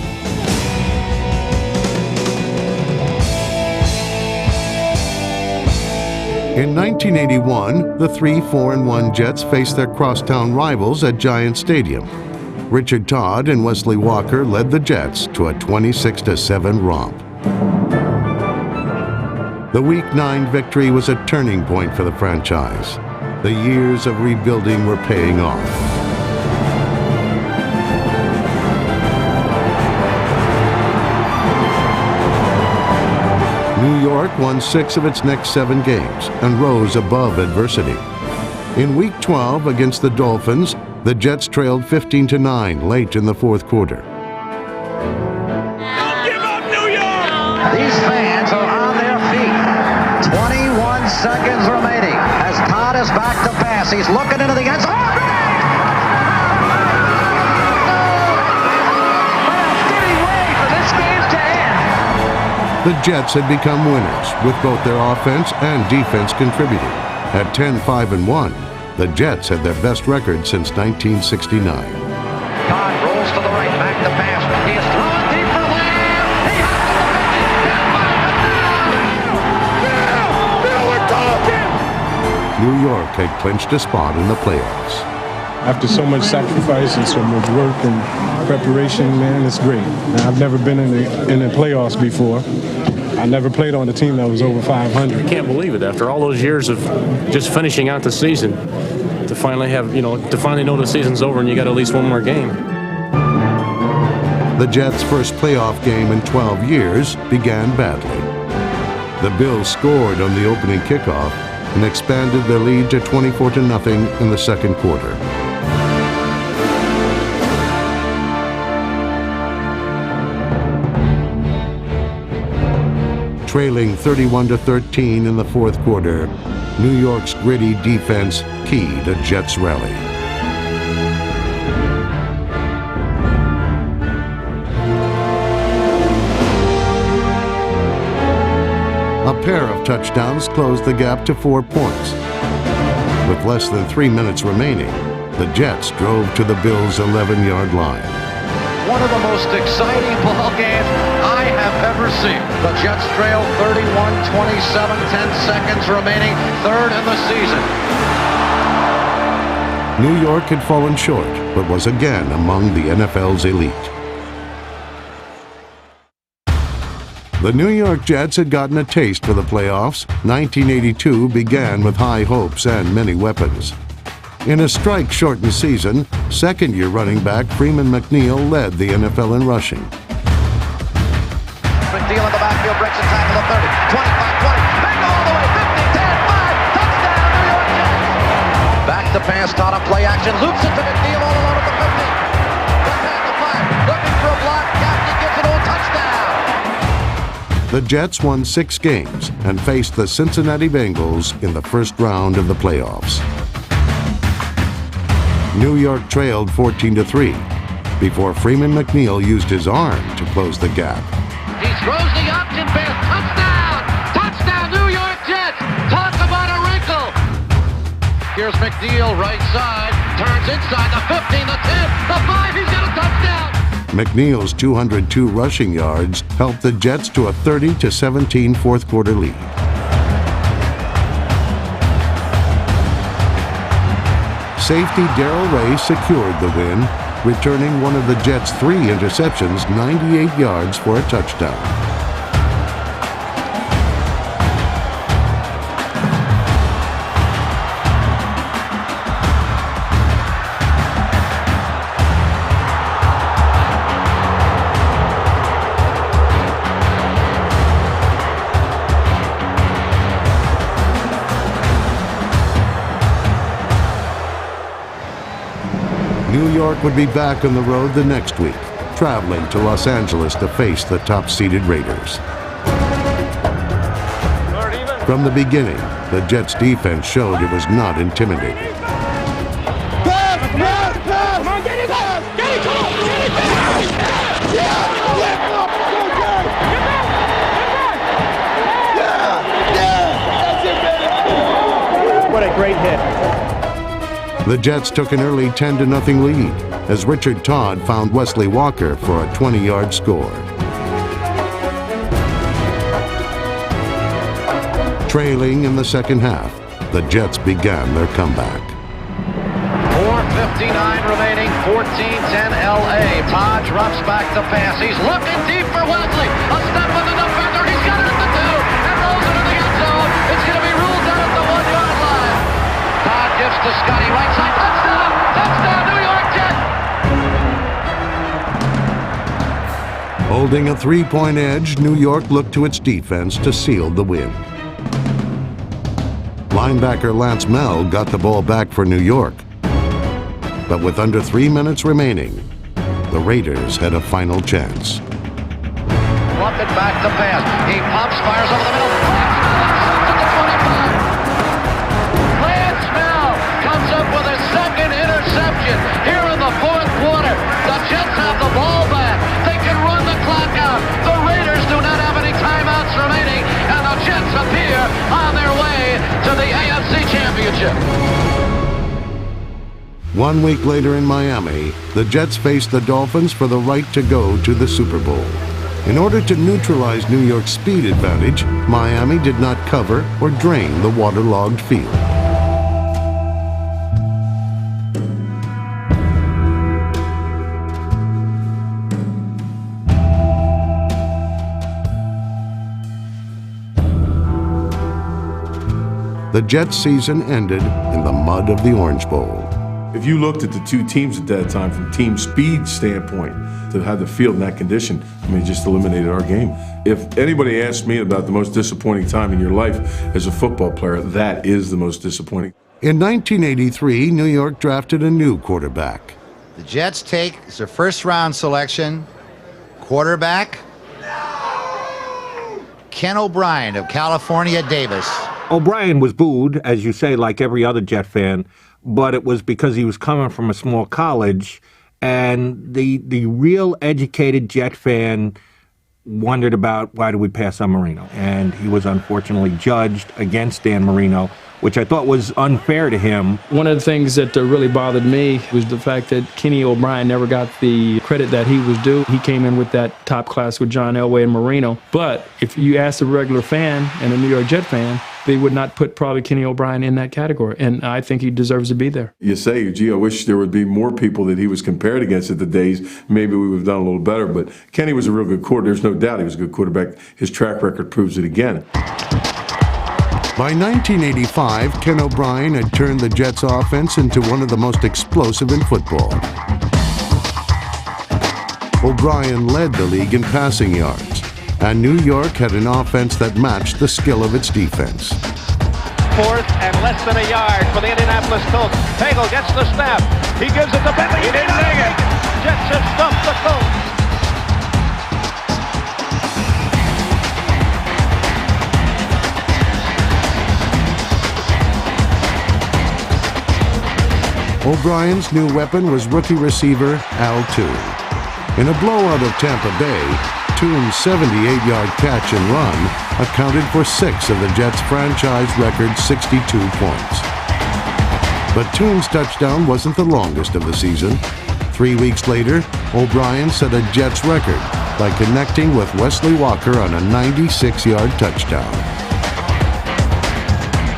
In 1981, the 3-4-1 Jets faced their crosstown rivals at Giant Stadium. Richard Todd and Wesley Walker led the Jets to a 26-7 romp. The Week 9 victory was a turning point for the franchise. The years of rebuilding were paying off. New York won 6 of its next 7 games and rose above adversity. In Week 12 against the Dolphins, the Jets trailed 15-9 late in the 4th quarter. These fans are on their feet. 21 seconds remaining as Todd is back to pass. He's looking into the end zone. The Jets had become winners, with both their offense and defense contributing. At 10-5-1, the Jets had their best record since 1969. Todd rolls to the right, back to pass. He is throwing deep for Lamb. New York had clinched a spot in the playoffs. After so much sacrifice and so much work and preparation, man, it's great. Now, I've never been in the playoffs before. I never played on a team that was over 500. I can't believe it. After all those years of just finishing out the season, to finally have, to finally know the season's over and you got at least one more game. The Jets' first playoff game in 12 years began badly. The Bills scored on the opening kickoff and expanded their lead to 24-0 in the 2nd quarter. Trailing 31-13 in the fourth quarter, New York's gritty defense keyed a Jets rally. A pair of touchdowns closed the gap to 4 points. With less than 3 minutes remaining, the Jets drove to the Bills' 11-yard line. One of the most exciting ball games I have ever seen. The Jets trail 31-27, 10 seconds remaining, third in the season. New York had fallen short, but was again among the NFL's elite. The New York Jets had gotten a taste for the playoffs. 1982 began with high hopes and many weapons. In a strike-shortened season, second-year running back Freeman McNeil led the NFL in rushing. McNeil in the backfield breaks a tackle at 30, 25, 20, back all the way, 50, 10, 5, touchdown, New York Jets! Back to pass, taught on play action, loops it to McNeil all alone at the 50. Back at the 5, looking for a block, Gaffney gets it all, touchdown! The Jets won 6 games and faced the Cincinnati Bengals in the first round of the playoffs. New York trailed 14-3 before Freeman McNeil used his arm to close the gap. He throws the option pass, touchdown! Touchdown, New York Jets! Talk about a wrinkle! Here's McNeil, right side, turns inside, the 15, the 10, the 5, he's got a touchdown! McNeil's 202 rushing yards helped the Jets to a 30-17 fourth quarter lead. Safety Darrell Ray secured the win, returning one of the Jets' 3 interceptions 98 yards for a touchdown. New York would be back on the road the next week, traveling to Los Angeles to face the top-seeded Raiders. From the beginning, the Jets' defense showed it was not intimidating. What a great hit. The Jets took an early 10-0 lead as Richard Todd found Wesley Walker for a 20-yard score. Trailing in the second half, the Jets began their comeback. 4:59 remaining, 14-10 LA. Todd drops back to pass. He's looking deep for Wesley. A step with the defender. He's got it at the 2 and rolls into the end zone. It's going to be ruled out at the 1-yard line. Todd gives to Scotty, right side, touchdown! Touchdown, New York Jets! Holding a 3-point edge, New York looked to its defense to seal the win. Linebacker Lance Mel got the ball back for New York. But with under 3 minutes remaining, the Raiders had a final chance. Lumping back to pass. He pumps, fires over the middle. At the 25. Lance Mel comes up with a second interception here in the fourth quarter. The Jets have the ball back. They can run the clock out. The Raiders do not have any timeouts remaining, and the Jets appear on their way to the AFC Championship. 1 week later in Miami, the Jets faced the Dolphins for the right to go to the Super Bowl. In order to neutralize New York's speed advantage, Miami did not cover or drain the waterlogged field. The Jets' season ended in the mud of the Orange Bowl. If you looked at the two teams at that time from team speed standpoint, to have the field in that condition, I mean, it just eliminated our game. If anybody asked me about the most disappointing time in your life as a football player, that is the most disappointing. In 1983, New York drafted a new quarterback. The Jets take as their first round selection, quarterback, Ken O'Brien of California Davis. O'Brien was booed, as you say, like every other Jet fan, but it was because he was coming from a small college, and the real educated Jet fan wondered about why did we pass on Marino, and he was unfortunately judged against Dan Marino, which I thought was unfair to him. One of the things that really bothered me was the fact that Kenny O'Brien never got the credit that he was due. He came in with that top class with John Elway and Marino. But if you ask a regular fan and a New York Jet fan, they would not put probably Kenny O'Brien in that category. And I think he deserves to be there. You say, gee, I wish there would be more people that he was compared against at the days. Maybe we would have done a little better. But Kenny was a real good quarterback. There's no doubt he was a good quarterback. His track record proves it again. By 1985, Ken O'Brien had turned the Jets' offense into one of the most explosive in football. O'Brien led the league in passing yards, and New York had an offense that matched the skill of its defense. 4th and less than a yard for the Indianapolis Colts. Pagel gets the snap. He gives it to Bentley. He didn't take it. Jets have stuffed the Colts. O'Brien's new weapon was rookie receiver Al Toon. In a blowout of Tampa Bay, Toon's 78-yard catch and run accounted for 6 of the Jets' franchise record 62 points. But Toon's touchdown wasn't the longest of the season. 3 weeks later, O'Brien set a Jets record by connecting with Wesley Walker on a 96-yard touchdown.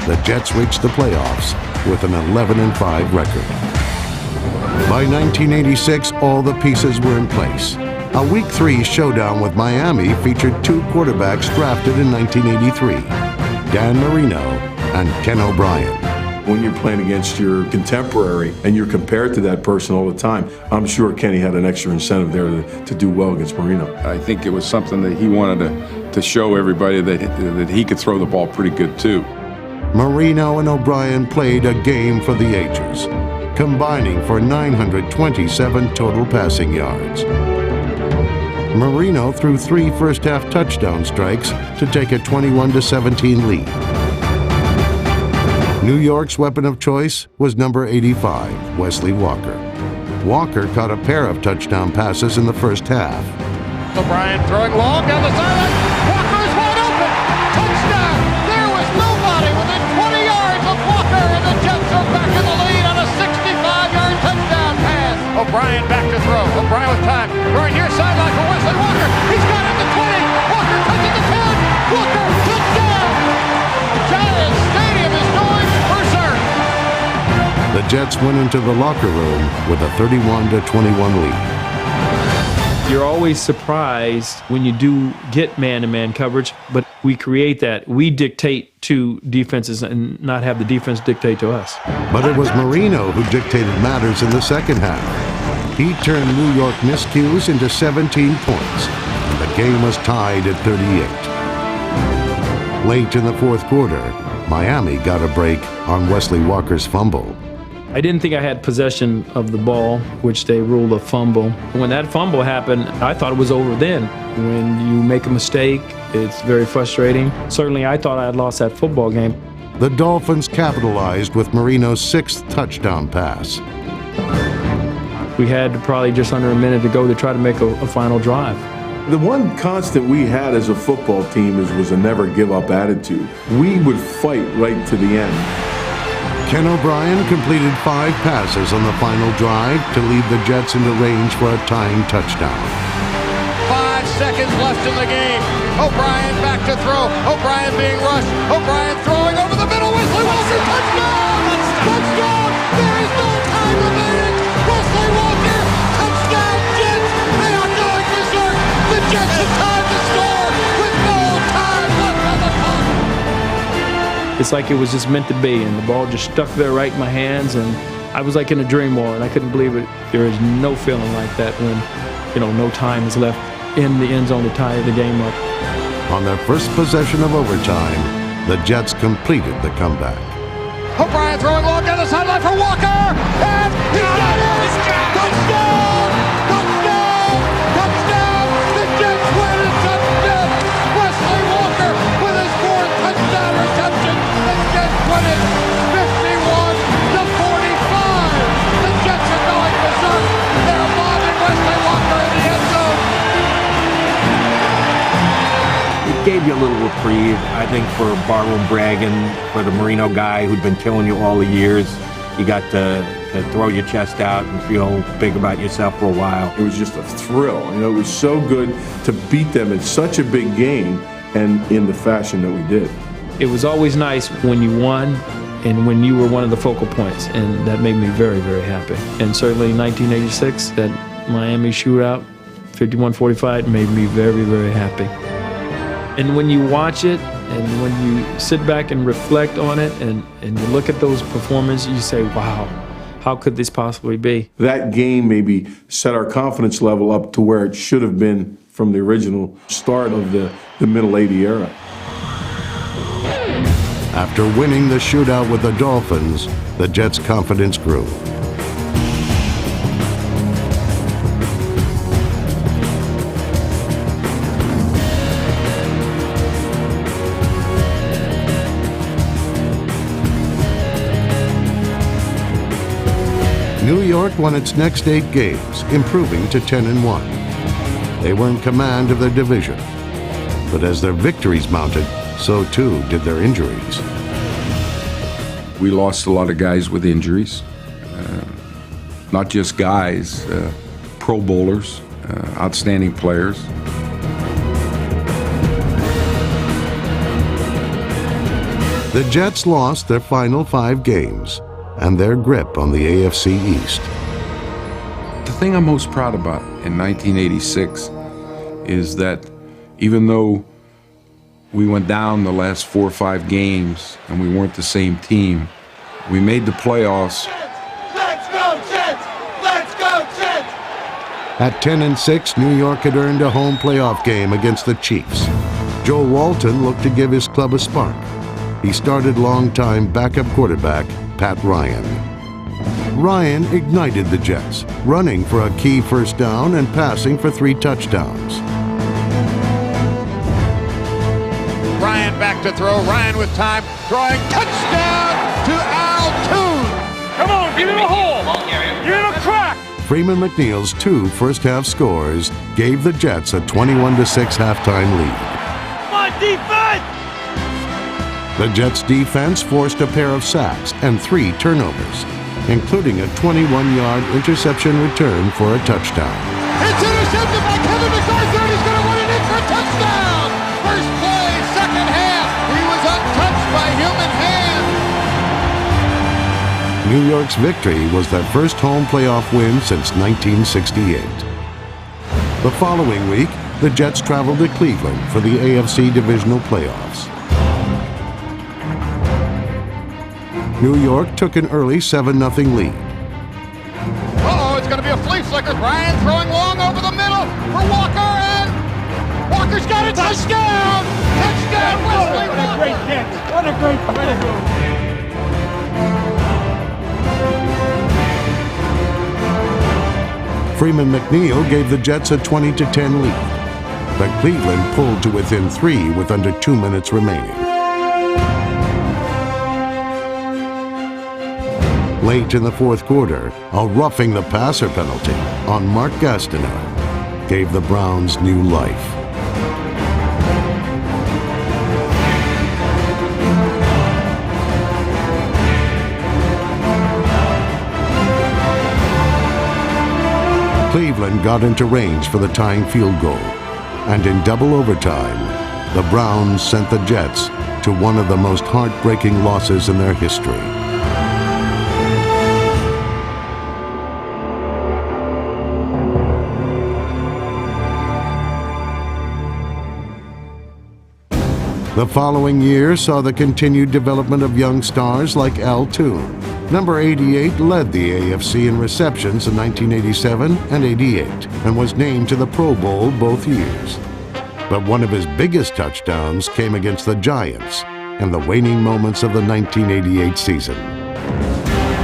The Jets reached the playoffs with an 11-5 record. By 1986, all the pieces were in place. A Week 3 showdown with Miami featured 2 quarterbacks drafted in 1983, Dan Marino and Ken O'Brien. When you're playing against your contemporary and you're compared to that person all the time, I'm sure Kenny had an extra incentive there to do well against Marino. I think it was something that he wanted to show everybody that he could throw the ball pretty good too. Marino and O'Brien played a game for the ages, combining for 927 total passing yards. Marino threw 3 first-half touchdown strikes to take a 21-17 lead. New York's weapon of choice was number 85, Wesley Walker. Walker caught a pair of touchdown passes in the first half. O'Brien throwing long down the sideline. Walker's wide open. Touchdown. There was nobody within 20 yards of Walker, and the Jets are back in the lead on a 65-yard touchdown pass. O'Brien back to throw. O'Brien with time. Throwing near sideline for Wesley Walker. He's got it to 20. Walker touches the 10. Walker touchdown. Giants Stadium is going berserk. The Jets went into the locker room with a 31-21 lead. You're always surprised when you do get man-to-man coverage, but we create that. We dictate to defenses and not have the defense dictate to us. But it was Marino who dictated matters in the second half. He turned New York miscues into 17 points, and the game was tied at 38. Late in the fourth quarter, Miami got a break on Wesley Walker's fumble. I didn't think I had possession of the ball, which they ruled a fumble. When that fumble happened, I thought it was over then. When you make a mistake, it's very frustrating. Certainly, I thought I had lost that football game. The Dolphins capitalized with Marino's 6th touchdown pass. We had probably just under a minute to go to try to make a final drive. The one constant we had as a football team was a never-give-up attitude. We would fight right to the end. Ken O'Brien completed 5 passes on the final drive to lead the Jets into range for a tying touchdown. 5 seconds left in the game. O'Brien back to throw. O'Brien being rushed. O'Brien throwing over the middle. Wesley Walker, touchdown! Touchdown! There is no time remaining. Wesley Walker, touchdown Jets! They are going berserk. The Jets have time to score with no time left on the clock. It's like it was just meant to be, and the ball just stuck there right in my hands, and I was like in a dream world, and I couldn't believe it. There is no feeling like that when, no time is left in the end zone to tie the game up. On their first possession of overtime, the Jets completed the comeback. O'Brien throwing long down the sideline for Walker, and he got it! Touchdown! Touchdown! Touchdown! The Jets win it to death! Wesley Walker gave you a little reprieve. I think for Barroom Bragan, for the Marino guy who'd been killing you all the years, you got to throw your chest out and feel big about yourself for a while. It was just a thrill. It was so good to beat them in such a big game and in the fashion that we did. It was always nice when you won and when you were one of the focal points, and that made me very, very happy. And certainly in 1986, that Miami shootout, 51-45, made me very, very happy. And when you watch it, and when you sit back and reflect on it, and you look at those performances, you say, wow, how could this possibly be? That game maybe set our confidence level up to where it should have been from the original start of the middle 80 era. After winning the shootout with the Dolphins, the Jets' confidence grew. New York won its next 8 games, improving to 10-1. They were in command of their division. But as their victories mounted, so too did their injuries. We lost a lot of guys with injuries. Not just guys, Pro Bowlers, outstanding players. The Jets lost their final 5 games and their grip on the AFC East. The thing I'm most proud about in 1986 is that even though we went down the last 4 or 5 games and we weren't the same team, we made the playoffs. Let's go, Jets! Let's go, Jets! At 10-6, New York had earned a home playoff game against the Chiefs. Joe Walton looked to give his club a spark. He started longtime backup quarterback Pat Ryan. Ryan ignited the Jets, running for a key first down and passing for 3 touchdowns. Ryan back to throw. Ryan with time. Throwing. Touchdown to Al Toon. Come on, give him a hole! Give him a crack! Freeman McNeil's 2 first-half scores gave the Jets a 21-6 halftime lead. Come on, defense! The Jets' defense forced a pair of sacks and 3 turnovers, including a 21-yard interception return for a touchdown. It's intercepted by Kevin McArthur, and he's going to run it in for a touchdown! First play, second half, he was untouched by human hand! New York's victory was their first home playoff win since 1968. The following week, the Jets traveled to Cleveland for the AFC Divisional Playoffs. New York took an early 7-0 lead. Uh-oh, it's going to be a flea flicker. Ryan throwing long over the middle for Walker, and Walker's got a touchdown! Touchdown, Wesley Walker! What a great catch! What a great play! Freeman McNeil gave the Jets a 20-10 lead, but Cleveland pulled to within 3 with under 2 minutes remaining. Late in the fourth quarter, a roughing the passer penalty on Mark Gastineau gave the Browns new life. Cleveland got into range for the tying field goal, and in double overtime, the Browns sent the Jets to one of the most heartbreaking losses in their history. The following year saw the continued development of young stars like Al Toon. Number 88 led the AFC in receptions in 1987 and 88 and was named to the Pro Bowl both years. But one of his biggest touchdowns came against the Giants in the waning moments of the 1988 season.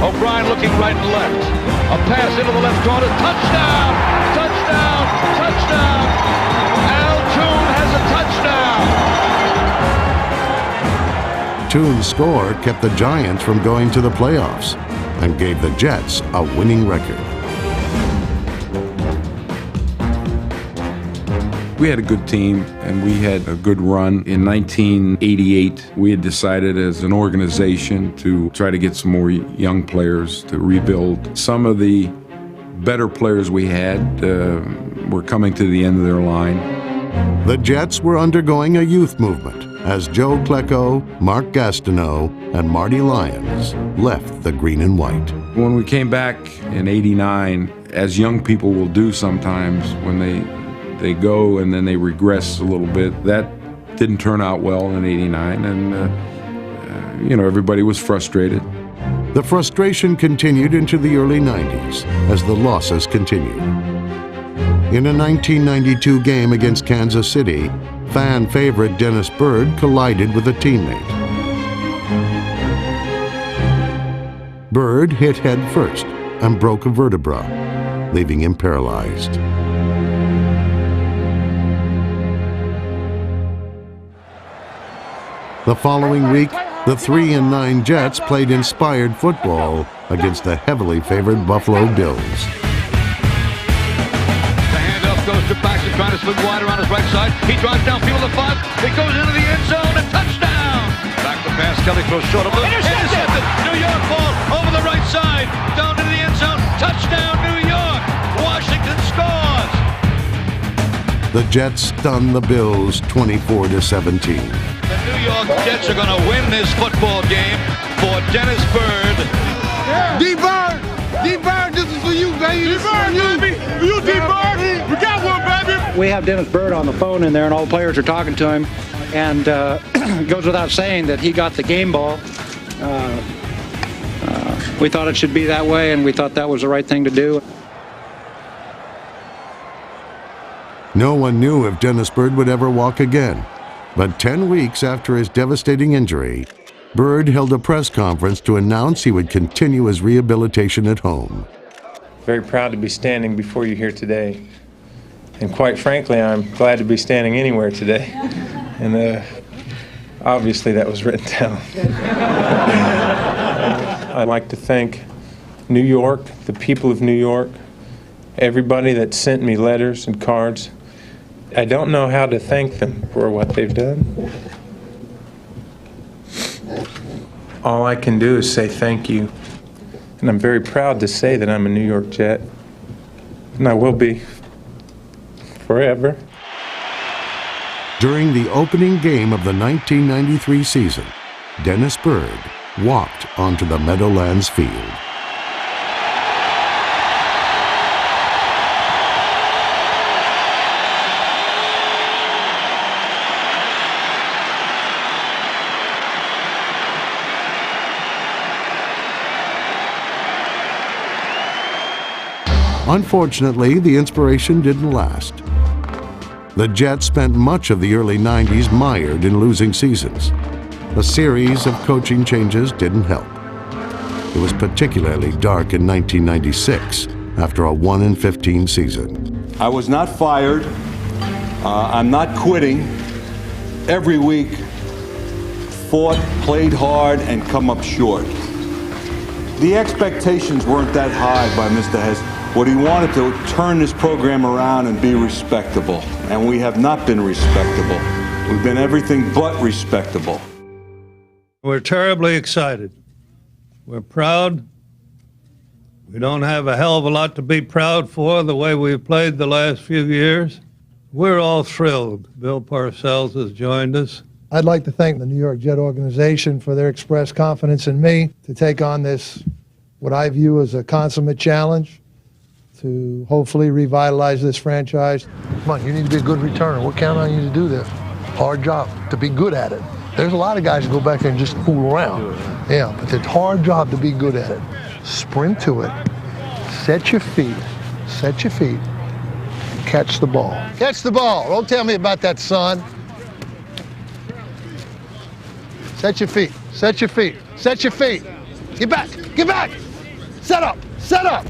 O'Brien looking right and left. A pass into the left corner. Touchdown! Touchdown! Touchdown! Al Toon has a touchdown! Toon's score kept the Giants from going to the playoffs and gave the Jets a winning record. We had a good team, and we had a good run. In 1988, we had decided as an organization to try to get some more young players to rebuild. Some of the better players we had were coming to the end of their line. The Jets were undergoing a youth movement as Joe Klecko, Mark Gastineau, and Marty Lyons left the green and white. When we came back in '89, as young people will do sometimes when they go and then they regress a little bit, that didn't turn out well in '89, and everybody was frustrated. The frustration continued into the early 90s as the losses continued. In a 1992 game against Kansas City, fan favorite Dennis Byrd collided with a teammate. Byrd hit head first and broke a vertebra, leaving him paralyzed. The following week, the 3-9 Jets played inspired football against the heavily favored Buffalo Bills. The handoff goes to Baxter, trying to split wide around his right side. He drives downfield to 5. It goes into the end zone, a touchdown! Back to pass, Kelly throws short of intercepted! New York ball over the right side, down to the end zone, touchdown New York! Washington scores! The Jets stunned the Bills 24-17. The New York Jets are going to win this football game for Dennis Byrd. D-Bird! D-Bird, this is for you, baby! D-Bird, baby! For you, D-Bird! We got one, baby! We have Dennis Byrd on the phone in there, and all the players are talking to him. And it goes without saying that he got the game ball. We thought it should be that way, and we thought that was the right thing to do. No one knew if Dennis Byrd would ever walk again. But 10 weeks after his devastating injury, Byrd held a press conference to announce he would continue his rehabilitation at home. Very proud to be standing before you here today. And quite frankly, I'm glad to be standing anywhere today. And obviously that was written down. I'd like to thank New York, the people of New York, everybody that sent me letters and cards. I don't know how to thank them for what they've done. All I can do is say thank you. And I'm very proud to say that I'm a New York Jet. And I will be forever. During the opening game of the 1993 season, Dennis Byrd walked onto the Meadowlands field. Unfortunately, the inspiration didn't last. The Jets spent much of the early 90s mired in losing seasons. A series of coaching changes didn't help. It was particularly dark in 1996 after a 1-15 season. I was not fired. I'm not quitting. Every week, fought, played hard, and come up short. The expectations weren't that high by Mr. Hess. What he wanted to turn this program around and be respectable. And we have not been respectable. We've been everything but respectable. We're terribly excited. We're proud. We don't have a hell of a lot to be proud for the way we've played the last few years. We're all thrilled. Bill Parcells has joined us. I'd like to thank the New York Jet organization for their expressed confidence in me to take on this, what I view as a consummate challenge, to hopefully revitalize this franchise. Come on, you need to be a good returner. We're counting on you to do this. Hard job, to be good at it. There's a lot of guys who go back there and just fool around. Yeah, but it's a hard job to be good at it. Sprint to it. Set your feet. Set your feet. Catch the ball. Catch the ball. Don't tell me about that, son. Set your feet. Set your feet. Set your feet. Get back. Get back. Set up. Set up.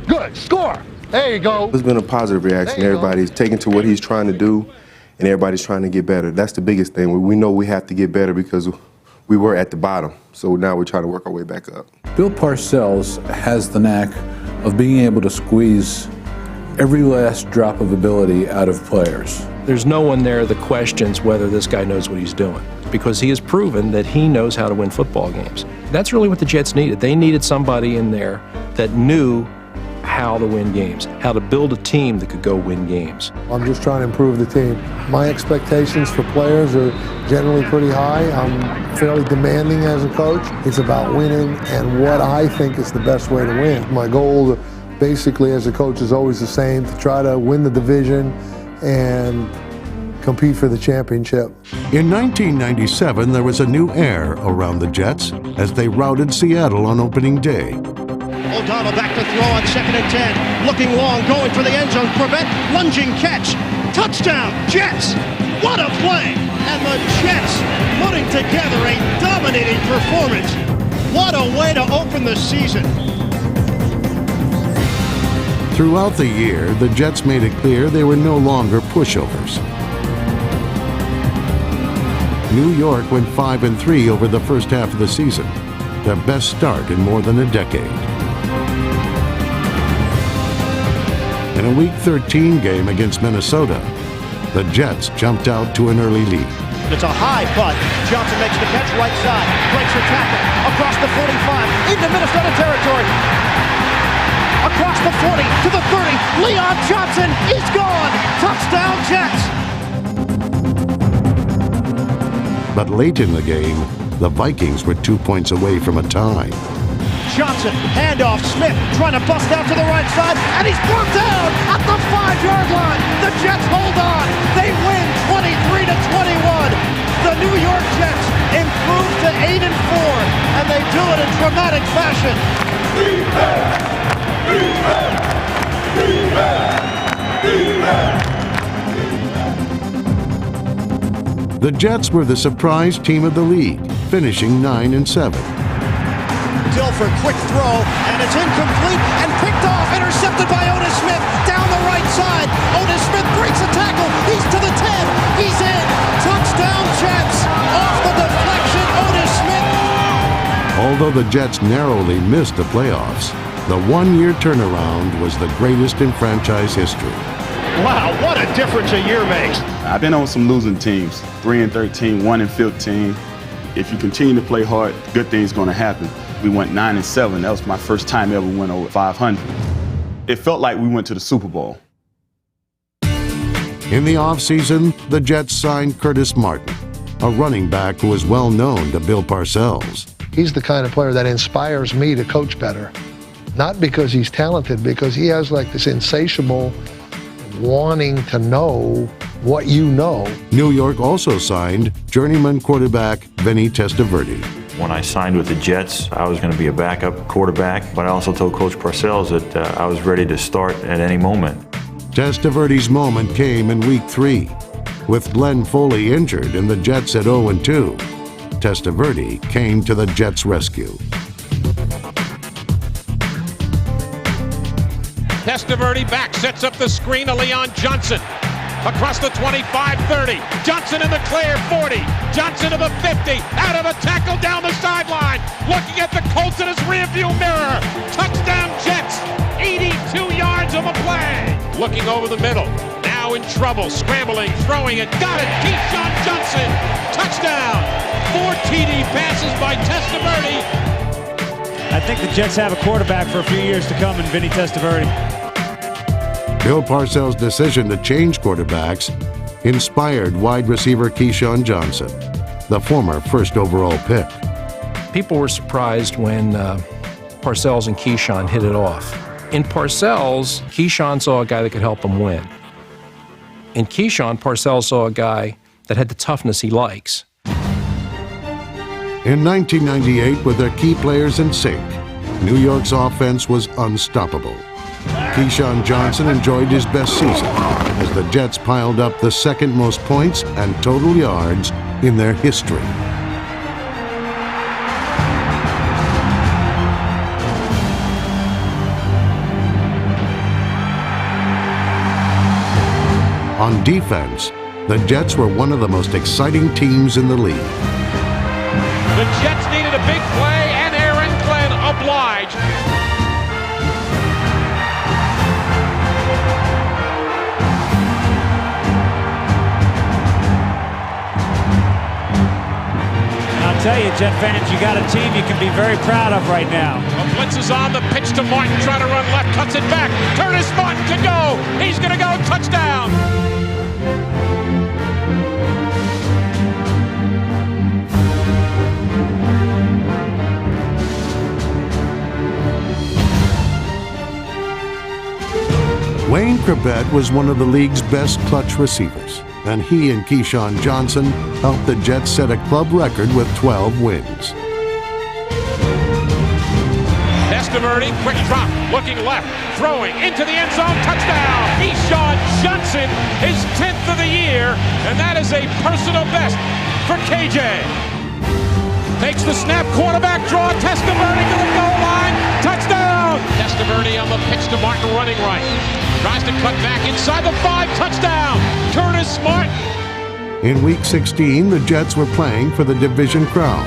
Good. Score. There you go. There's been a positive reaction. Everybody's taken to what he's trying to do, and everybody's trying to get better. That's the biggest thing. We know we have to get better because we were at the bottom. So now we're trying to work our way back up. Bill Parcells has the knack of being able to squeeze every last drop of ability out of players. There's no one there that questions whether this guy knows what he's doing, because he has proven that he knows how to win football games. That's really what the Jets needed. They needed somebody in there that knew how to win games, how to build a team that could go win games. I'm just trying to improve the team. My expectations for players are generally pretty high. I'm fairly demanding as a coach. It's about winning and what I think is the best way to win. My goal basically as a coach is always the same, to try to win the division and compete for the championship. In 1997, there was a new air around the Jets as they routed Seattle on opening day. O'Donnell back to throw on 2nd and 10. Looking long, going for the end zone. Prevent, lunging catch. Touchdown, Jets! What a play! And the Jets putting together a dominating performance. What a way to open the season. Throughout the year, the Jets made it clear they were no longer pushovers. New York went 5-3 over the first half of the season, their best start in more than a decade. In a Week 13 game against Minnesota, the Jets jumped out to an early lead. It's a high butt. Johnson makes the catch right side. Breaks the tackle. Across the 45. Into Minnesota territory. Across the 40 to the 30. Leon Johnson is gone. Touchdown Jets. But late in the game, the Vikings were 2 points away from a tie. Johnson, handoff, Smith trying to bust out to the right side, and he's brought down at the 5-yard line. The Jets hold on. They win 23-21. The New York Jets improve to 8-4, and they do it in dramatic fashion. The Jets were the surprise team of the league, finishing 9-7. Dilfer, quick throw, and it's incomplete and picked off, intercepted by Otis Smith down the right side. Otis Smith breaks a tackle. He's to the 10. He's in. Touchdown Jets. Off the deflection, Otis Smith. Although the Jets narrowly missed the playoffs, the one-year turnaround was the greatest in franchise history. Wow, what a difference a year makes. I've been on some losing teams, 3-13, 1-15. If you continue to play hard, good things going to happen. We went 9-7. That was my first time ever went over 500. It felt like we went to the Super Bowl. In the offseason, the Jets signed Curtis Martin, a running back who is well known to Bill Parcells. He's the kind of player that inspires me to coach better. Not because he's talented, because he has like this insatiable wanting to know what you know. New York also signed journeyman quarterback Vinny Testaverde. When I signed with the Jets, I was going to be a backup quarterback, but I also told Coach Parcells that I was ready to start at any moment. Testaverde's moment came in Week 3. With Glenn Foley injured and the Jets at 0-2, Testaverde came to the Jets' rescue. Testaverde back, sets up the screen to Leon Johnson. Across the 25-30. Johnson in the clear, 40. Johnson to the 50. Out of a tackle down the sideline. Looking at the Colts in his rearview mirror. Touchdown Jets. 82 yards of a play. Looking over the middle. Now in trouble. Scrambling, throwing it. Got it. Keyshawn Johnson. Touchdown. 4 TD passes by Testaverde. I think the Jets have a quarterback for a few years to come in Vinny Testaverde. Bill Parcells' decision to change quarterbacks inspired wide receiver Keyshawn Johnson, the former first overall pick. People were surprised when Parcells and Keyshawn hit it off. In Parcells, Keyshawn saw a guy that could help him win. In Keyshawn, Parcells saw a guy that had the toughness he likes. In 1998, with their key players in sync, New York's offense was unstoppable. Keyshawn Johnson enjoyed his best season as the Jets piled up the second most points and total yards in their history. On defense, the Jets were one of the most exciting teams in the league. The Jets needed a big play, and Aaron Glenn obliged. tell you, Jet fans, you got a team you can be very proud of right now. A blitz is on, the pitch to Martin, trying to run left, cuts it back. Curtis Martin to go. He's going to go, touchdown. Wayne Chrebet was one of the league's best clutch receivers, and he and Keyshawn Johnson helped the Jets set a club record with 12 wins. Testaverde, quick drop, looking left, throwing into the end zone, touchdown! Keyshawn Johnson, his 10th of the year, and that is a personal best for KJ. Takes the snap, quarterback draw, Testaverde to the goal line, touchdown! Testaverde on the pitch to Martin, running right. Tries to cut back inside the 5, touchdown! Curtis Martin. In Week 16, the Jets were playing for the division crown.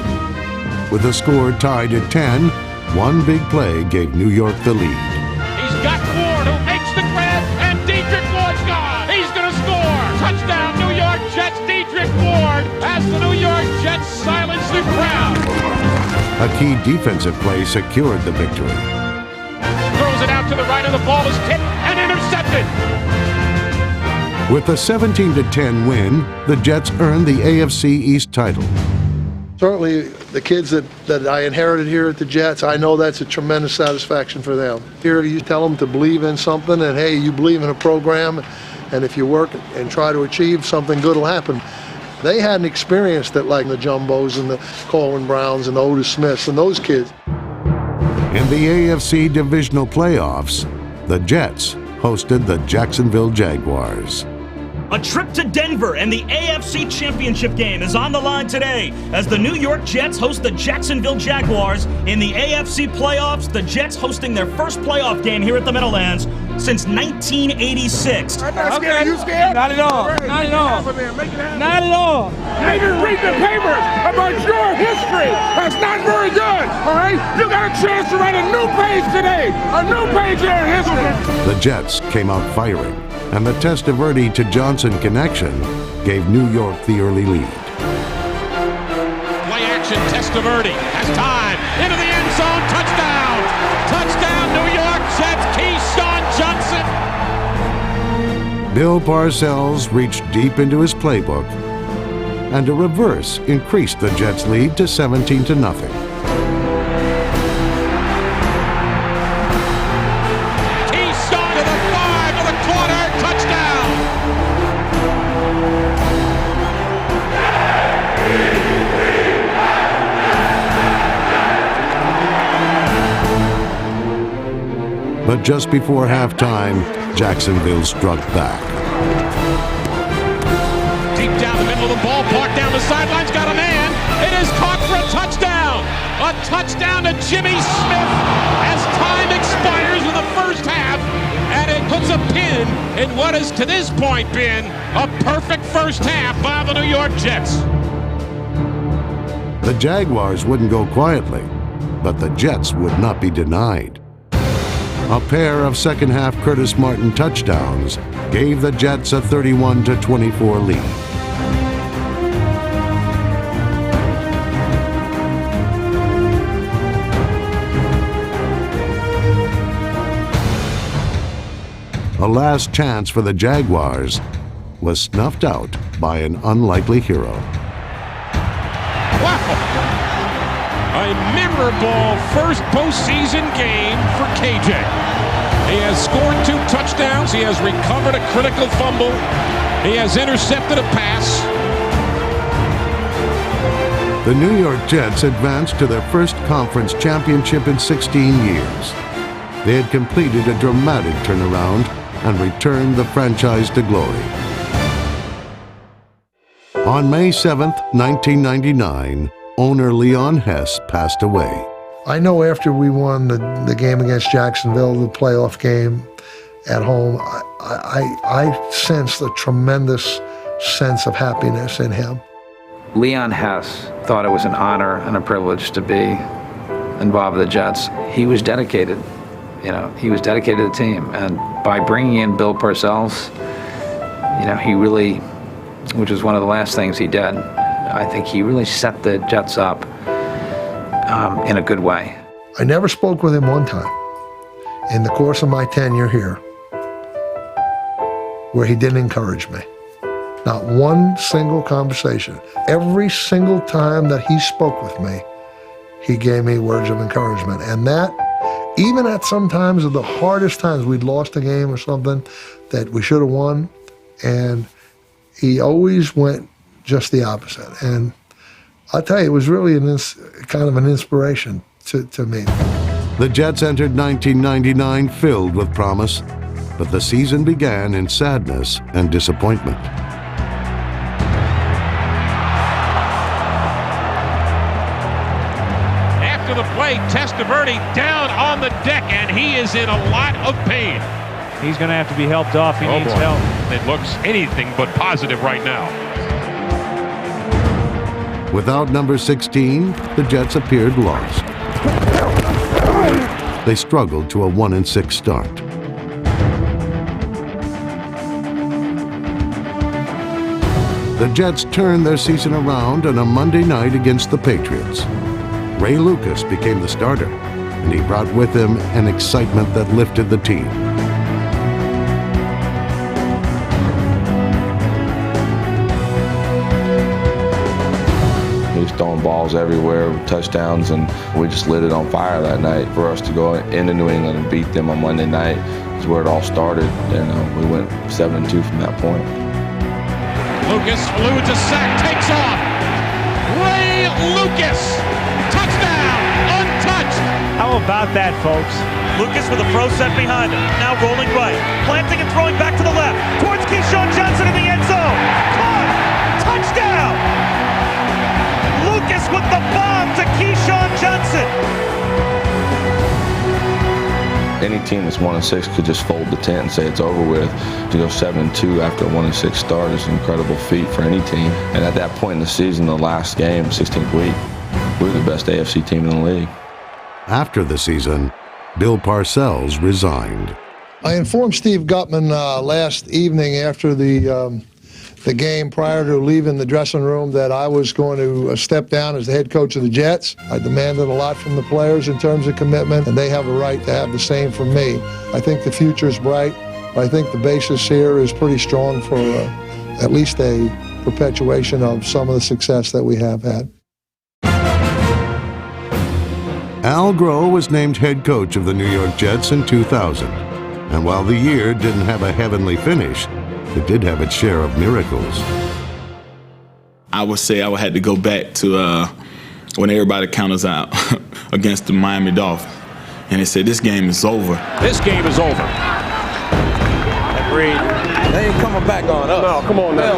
With the score tied at 10, one big play gave New York the lead. He's got Ward who makes the grab, and Dedrick Ward's gone. He's going to score. Touchdown, New York Jets. Dedrick Ward as the New York Jets silence the crowd. A key defensive play secured the victory. Throws it out to the right, and the ball is tipped and intercepted. With a 17-10 win, the Jets earned the AFC East title. Certainly, the kids that I inherited here at the Jets, I know that's a tremendous satisfaction for them. Here, you tell them to believe in something, and hey, you believe in a program, and if you work and try to achieve, something good will happen. They hadn't experienced it like the Jumbos and the Colin Browns and the Otis Smiths and those kids. In the AFC divisional playoffs, the Jets hosted the Jacksonville Jaguars. A trip to Denver and the AFC Championship game is on the line today as the New York Jets host the Jacksonville Jaguars in the AFC playoffs. The Jets hosting their first playoff game here at the Meadowlands since 1986. I'm not scared. You scared? Not at all. Not at all. Not at all. They just read the papers about your history. That's not very good. All right? You got a chance to write a new page today. A new page in history. The Jets came out firing, and the Testaverde to Johnson connection gave New York the early lead. Play action, Testaverde has time, into the end zone, touchdown! Touchdown, New York Jets, Keyshawn Johnson! Bill Parcells reached deep into his playbook, and a reverse increased the Jets' lead to 17-0. But just before halftime, Jacksonville struck back. Deep down the middle of the ballpark, down the sidelines, got a man. It is caught for a touchdown. A touchdown to Jimmy Smith as time expires in the first half. And it puts a pin in what has to this point been a perfect first half by the New York Jets. The Jaguars wouldn't go quietly, but the Jets would not be denied. A pair of second-half Curtis Martin touchdowns gave the Jets a 31-24 lead. A last chance for the Jaguars was snuffed out by an unlikely hero. Wow! A memorable first postseason game for KJ. He has scored 2 touchdowns. He has recovered a critical fumble. He has intercepted a pass. The New York Jets advanced to their first conference championship in 16 years. They had completed a dramatic turnaround and returned the franchise to glory. On May 7th, 1999, owner Leon Hess passed away. I know after we won the game against Jacksonville, the playoff game at home, I sensed a tremendous sense of happiness in him. Leon Hess thought it was an honor and a privilege to be involved with the Jets. He was dedicated. He was dedicated to the team. And by bringing in Bill Parcells, he really, which was one of the last things he did, I think he really set the Jets up in a good way. I never spoke with him one time in the course of my tenure here where he didn't encourage me. Not one single conversation. Every single time that he spoke with me, he gave me words of encouragement. And that, even at some times of the hardest times, we'd lost a game or something that we should have won, and he always went just the opposite. And I'll tell you, it was really kind of an inspiration to me. The Jets entered 1999 filled with promise, but the season began in sadness and disappointment. After the play, Testaverde down on the deck, and he is in a lot of pain. He's going to have to be helped off. He needs help. It looks anything but positive right now. Without number 16, the Jets appeared lost. They struggled to a 1-6 start. The Jets turned their season around on a Monday night against the Patriots. Ray Lucas became the starter, and he brought with him an excitement that lifted the team. He was throwing balls everywhere, touchdowns, and we just lit it on fire that night. For us to go into New England and beat them on Monday night is where it all started, and we went 7-2 from that point. Lucas eludes a sack, takes off. Ray Lucas, touchdown, untouched. How about that, folks? Lucas with a pro set behind him, now rolling right, planting and throwing back to the left, towards Keyshawn Johnson in the end zone. Caught! Touchdown! Lucas with the bomb to Keyshawn Johnson. Any team that's 1-6 could just fold the tent and say it's over with. To go 7-2 after a 1-6 start is an incredible feat for any team. And at that point in the season, the last game, 16th week, we were the best AFC team in the league. After the season, Bill Parcells resigned. I informed Steve Gutman last evening after the game prior to leaving the dressing room that I was going to step down as the head coach of the Jets. I demanded a lot from the players in terms of commitment, and they have a right to have the same from me. I think the future is bright. I think the basis here is pretty strong for at least a perpetuation of some of the success that we have had. Al Groh was named head coach of the New York Jets in 2000. And while the year didn't have a heavenly finish, it did have its share of miracles. I would say I would have to go back to when everybody counters out against the Miami Dolphins. And they said, this game is over. This game is over. Agreed. They ain't coming back on us. No, come on now.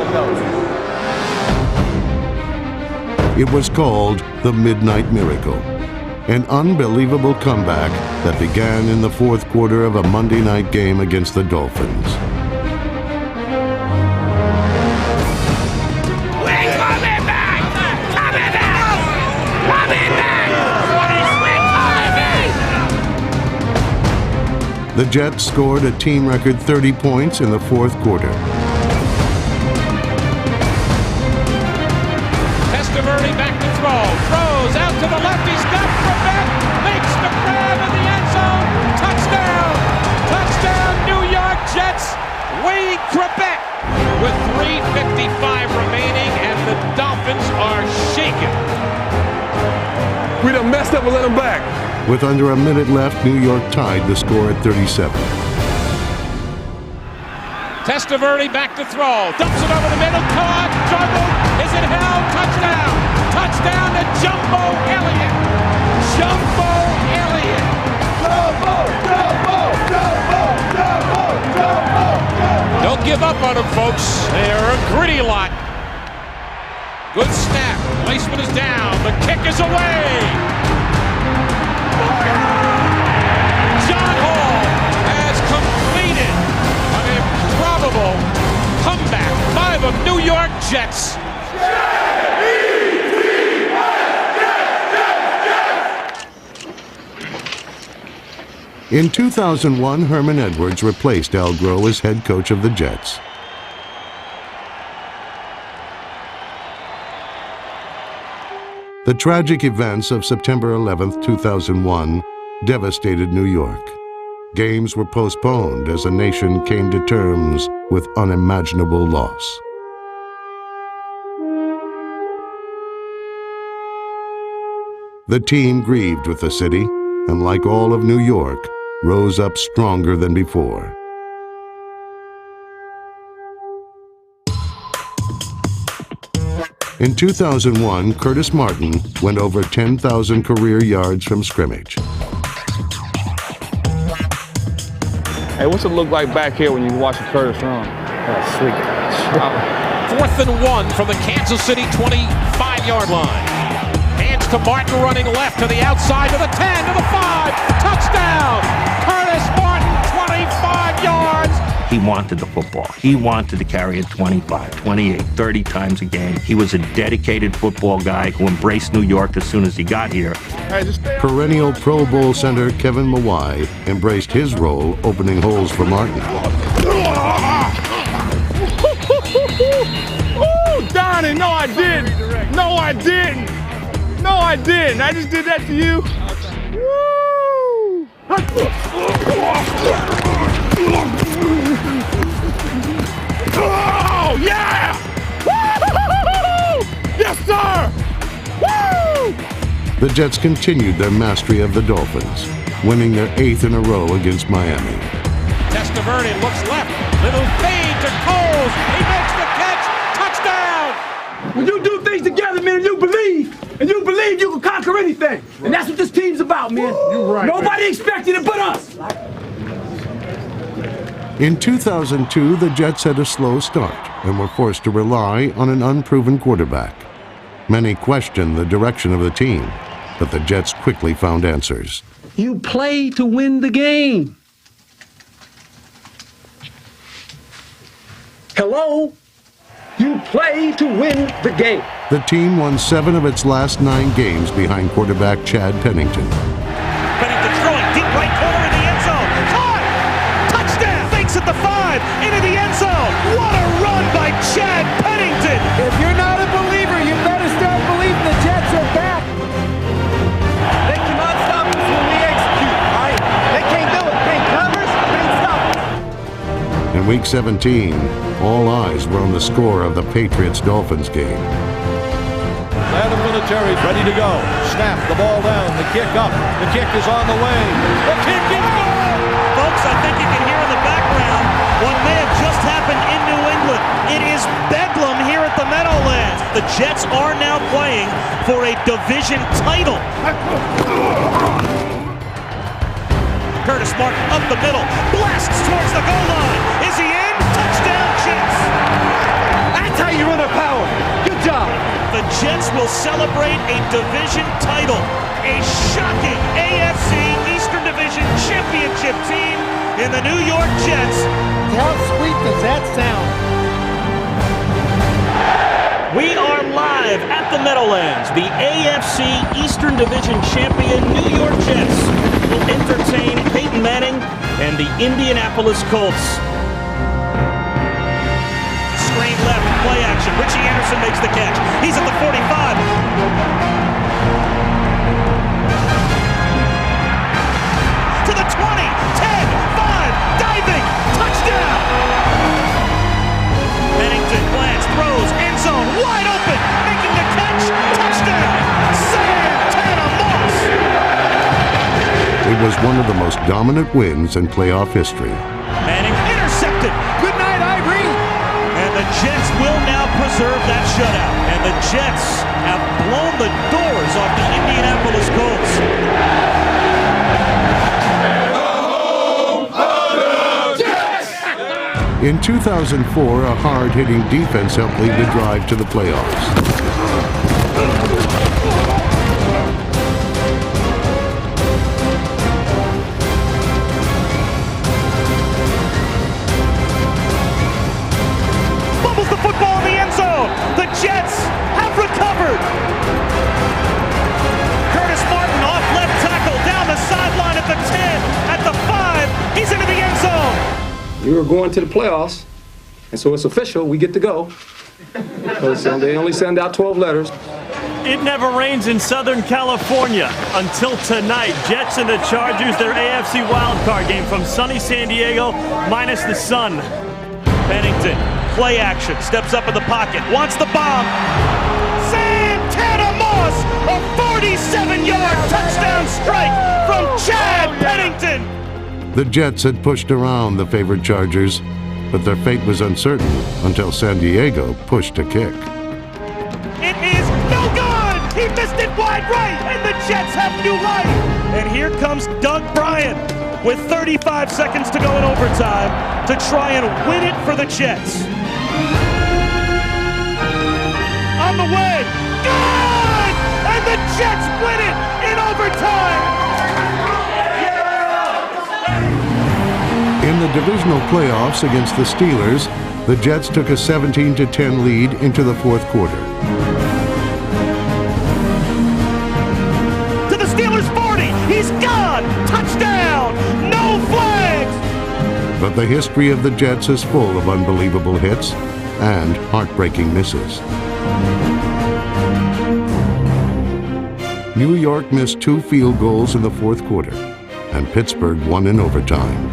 It was called the Midnight Miracle, an unbelievable comeback that began in the fourth quarter of a Monday night game against the Dolphins. The Jets scored a team record 30 points in the fourth quarter. Testaverde back to throw. Throws out to the left. He's got Trebek. Makes the grab in the end zone. Touchdown. Touchdown, New York Jets. Wade Trebek with 3:55 remaining, and the Dolphins are shaken. We done messed up and let them back. With under a minute left, New York tied the score at 37. Testaverde back to throw. Dumps it over the middle. Caught. Juggled. Is it held? Touchdown. Touchdown to Jumbo Elliott. Jumbo Elliott. Jumbo, Jumbo, Jumbo, Jumbo, Jumbo, Jumbo. Don't give up on them, folks. They are a gritty lot. Good snap. Placement is down. The kick is away. John Hall has completed an improbable comeback by the New York Jets. In 2001, Herman Edwards replaced Al Groh as head coach of the Jets. The tragic events of September 11, 2001, devastated New York. Games were postponed as the nation came to terms with unimaginable loss. The team grieved with the city, and like all of New York, rose up stronger than before. In 2001, Curtis Martin went over 10,000 career yards from scrimmage. Hey, what's it look like back here when you watch Curtis run? Oh, sweet. 4th and 1 from the Kansas City 25-yard line. Hands to Martin running left to the outside to the 10, to the 5. Touchdown! Curtis Martin, 25 yards. He wanted the football. He wanted to carry it 25, 28, 30 times a game. He was a dedicated football guy who embraced New York as soon as he got here. Perennial Pro Bowl center Kevin Mawae embraced his role opening holes for Martin. Oh, Donnie, no I didn't. No I didn't. No I didn't. I just did that to you. Woo! Oh, yeah! Woo! Yes, sir! Woo! The Jets continued their mastery of the Dolphins, winning their 8th in a row against Miami. Testaverde looks left. Little fade to Coles. He makes the catch. Touchdown! When you do things together, man, you believe you can conquer anything. And that's what this team's about, man. You're right. Nobody expected it but us. In 2002, the Jets had a slow start and were forced to rely on an unproven quarterback. Many questioned the direction of the team, but the Jets quickly found answers. You play to win the game. Hello? You play to win the game. The team won 7 of its last 9 games behind quarterback Chad Pennington. Pennington throwing deep right corner in the end zone. Caught! Touchdown! Fakes at the 5 into the end zone. What a run by Chad Pennington! If you're not a believer, you better start believing the Jets are back. They cannot stop us when we execute, all right? They can't do it. Can't cover us, can't stop us. In Week 17, all eyes were on the score of the Patriots-Dolphins game. And the military's ready to go. Snap, the ball down, the kick up. The kick is on the way. The kick is good! Folks, I think you can hear in the background what may have just happened in New England. It is bedlam here at the Meadowlands. The Jets are now playing for a division title. Curtis Martin up the middle, blasts towards the goal line. Is he in? Touchdown, Jets! That's how you run a power. Good job. The Jets will celebrate a division title. A shocking AFC Eastern Division championship team in the New York Jets. How sweet does that sound? We are live at the Meadowlands. The AFC Eastern Division champion New York Jets will entertain Peyton Manning and the Indianapolis Colts. Screen left, play action. Richie Anderson makes the catch. He's at the 45. To the 20, 10, 5, diving, touchdown! Pennington plants, throws, end zone, wide open, making the catch, touchdown! Santana Moss! It was one of the most dominant wins in playoff history. Manning intercepted. Good night, Ivory. And the Jets will now preserve that shutout. And the Jets have blown the doors off the Indianapolis Colts. In 2004, a hard-hitting defense helped lead the drive to the playoffs. Fumbles the football in the end zone. The Jets have recovered. Curtis Martin off left tackle, down the sideline at the 10, at the 5. He's into the end zone. We were going to the playoffs, and so it's official. We get to go. Because they only send out 12 letters. It never rains in Southern California until tonight. Jets and the Chargers, their AFC wildcard game from sunny San Diego, minus the sun. Pennington, play action, steps up in the pocket, wants the bomb. Santana Moss, a 47-yard touchdown strike from Chad Pennington. The Jets had pushed around the favored Chargers, but their fate was uncertain until San Diego pushed a kick. It is no good! He missed it wide right, and the Jets have new life. And here comes Doug Bryan with 35 seconds to go in overtime to try and win it for the Jets. On the way, good! And the Jets win it in overtime! In the divisional playoffs against the Steelers, the Jets took a 17-10 lead into the fourth quarter. To the Steelers 40, he's gone! Touchdown! No flags! But the history of the Jets is full of unbelievable hits and heartbreaking misses. New York missed 2 field goals in the fourth quarter, and Pittsburgh won in overtime.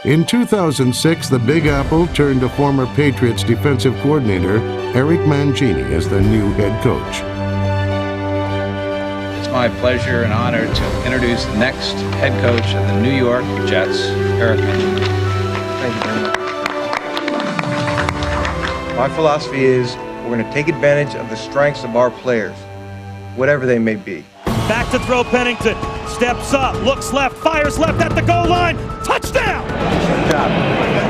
In 2006, the Big Apple turned to former Patriots defensive coordinator Eric Mangini as their new head coach. It's my pleasure and honor to introduce the next head coach of the New York Jets, Eric Mangini. Thank you very much. My philosophy is we're going to take advantage of the strengths of our players, whatever they may be. Back to throw Pennington. Steps up, looks left, fires left at the goal line. Touchdown! Good job.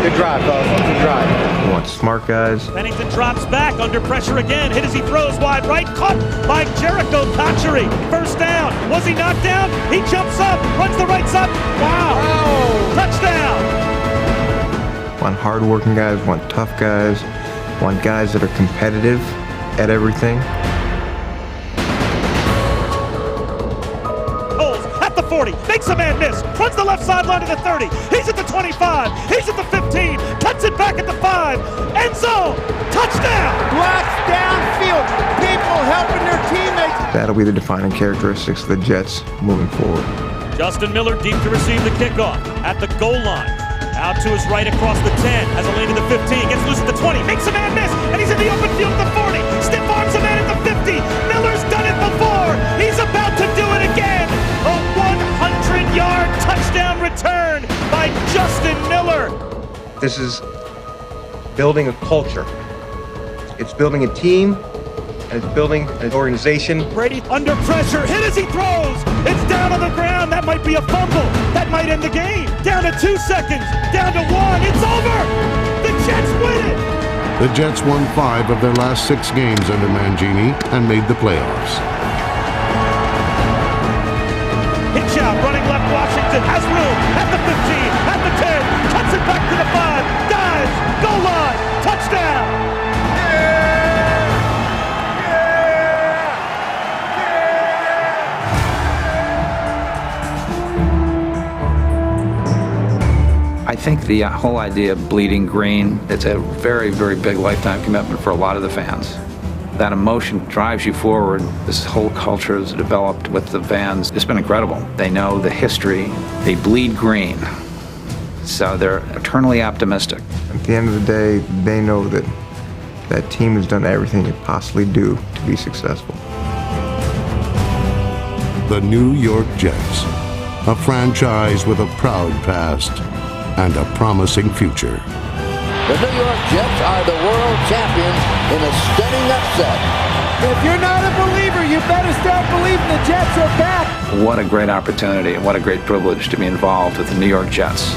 Good drive, fellas. Good drive. We want smart guys. Pennington drops back under pressure again. Hit as he throws wide right. Caught by Jericho Cotchery. First down. Was he knocked down? He jumps up, runs the right side. Wow! Touchdown! Want hard-working guys. Want tough guys. Want guys that are competitive at everything. At the 40, makes a man miss, runs the left sideline to the 30, he's at the 25, he's at the 15, cuts it back at the 5, end zone, touchdown! Blocks downfield, people helping their teammates. That'll be the defining characteristics of the Jets moving forward. Justin Miller deep to receive the kickoff at the goal line. Out to his right across the 10, has a lane to the 15, gets loose at the 20, makes a man miss, and he's in the open field at the 40, stiff arms a man at the 50, Miller's done it before, he's about to do it again! A 100-yard touchdown return by Justin Miller. This is building a culture. It's building a team, and it's building an organization. Brady under pressure, hit as he throws. It's down on the ground. That might be a fumble. That might end the game. Down to 2 seconds. Down to 1. It's over. The Jets win it. The Jets won 5 of their last 6 games under Mangini and made the playoffs. Hitch out, running left, Washington has room at the 15, at the 10, cuts it back to the 5, dives, goal line, touchdown! I think the whole idea of bleeding green, it's a very, very big lifetime commitment for a lot of the fans. That emotion drives you forward. This whole culture is developed with the fans. It's been incredible. They know the history. They bleed green. So they're eternally optimistic. At the end of the day, they know that that team has done everything it possibly do to be successful. The New York Jets, a franchise with a proud past and a promising future. The New York Jets are the world champions in a stunning upset. If you're not a believer, you better start believing the Jets are back. What a great opportunity and what a great privilege to be involved with the New York Jets.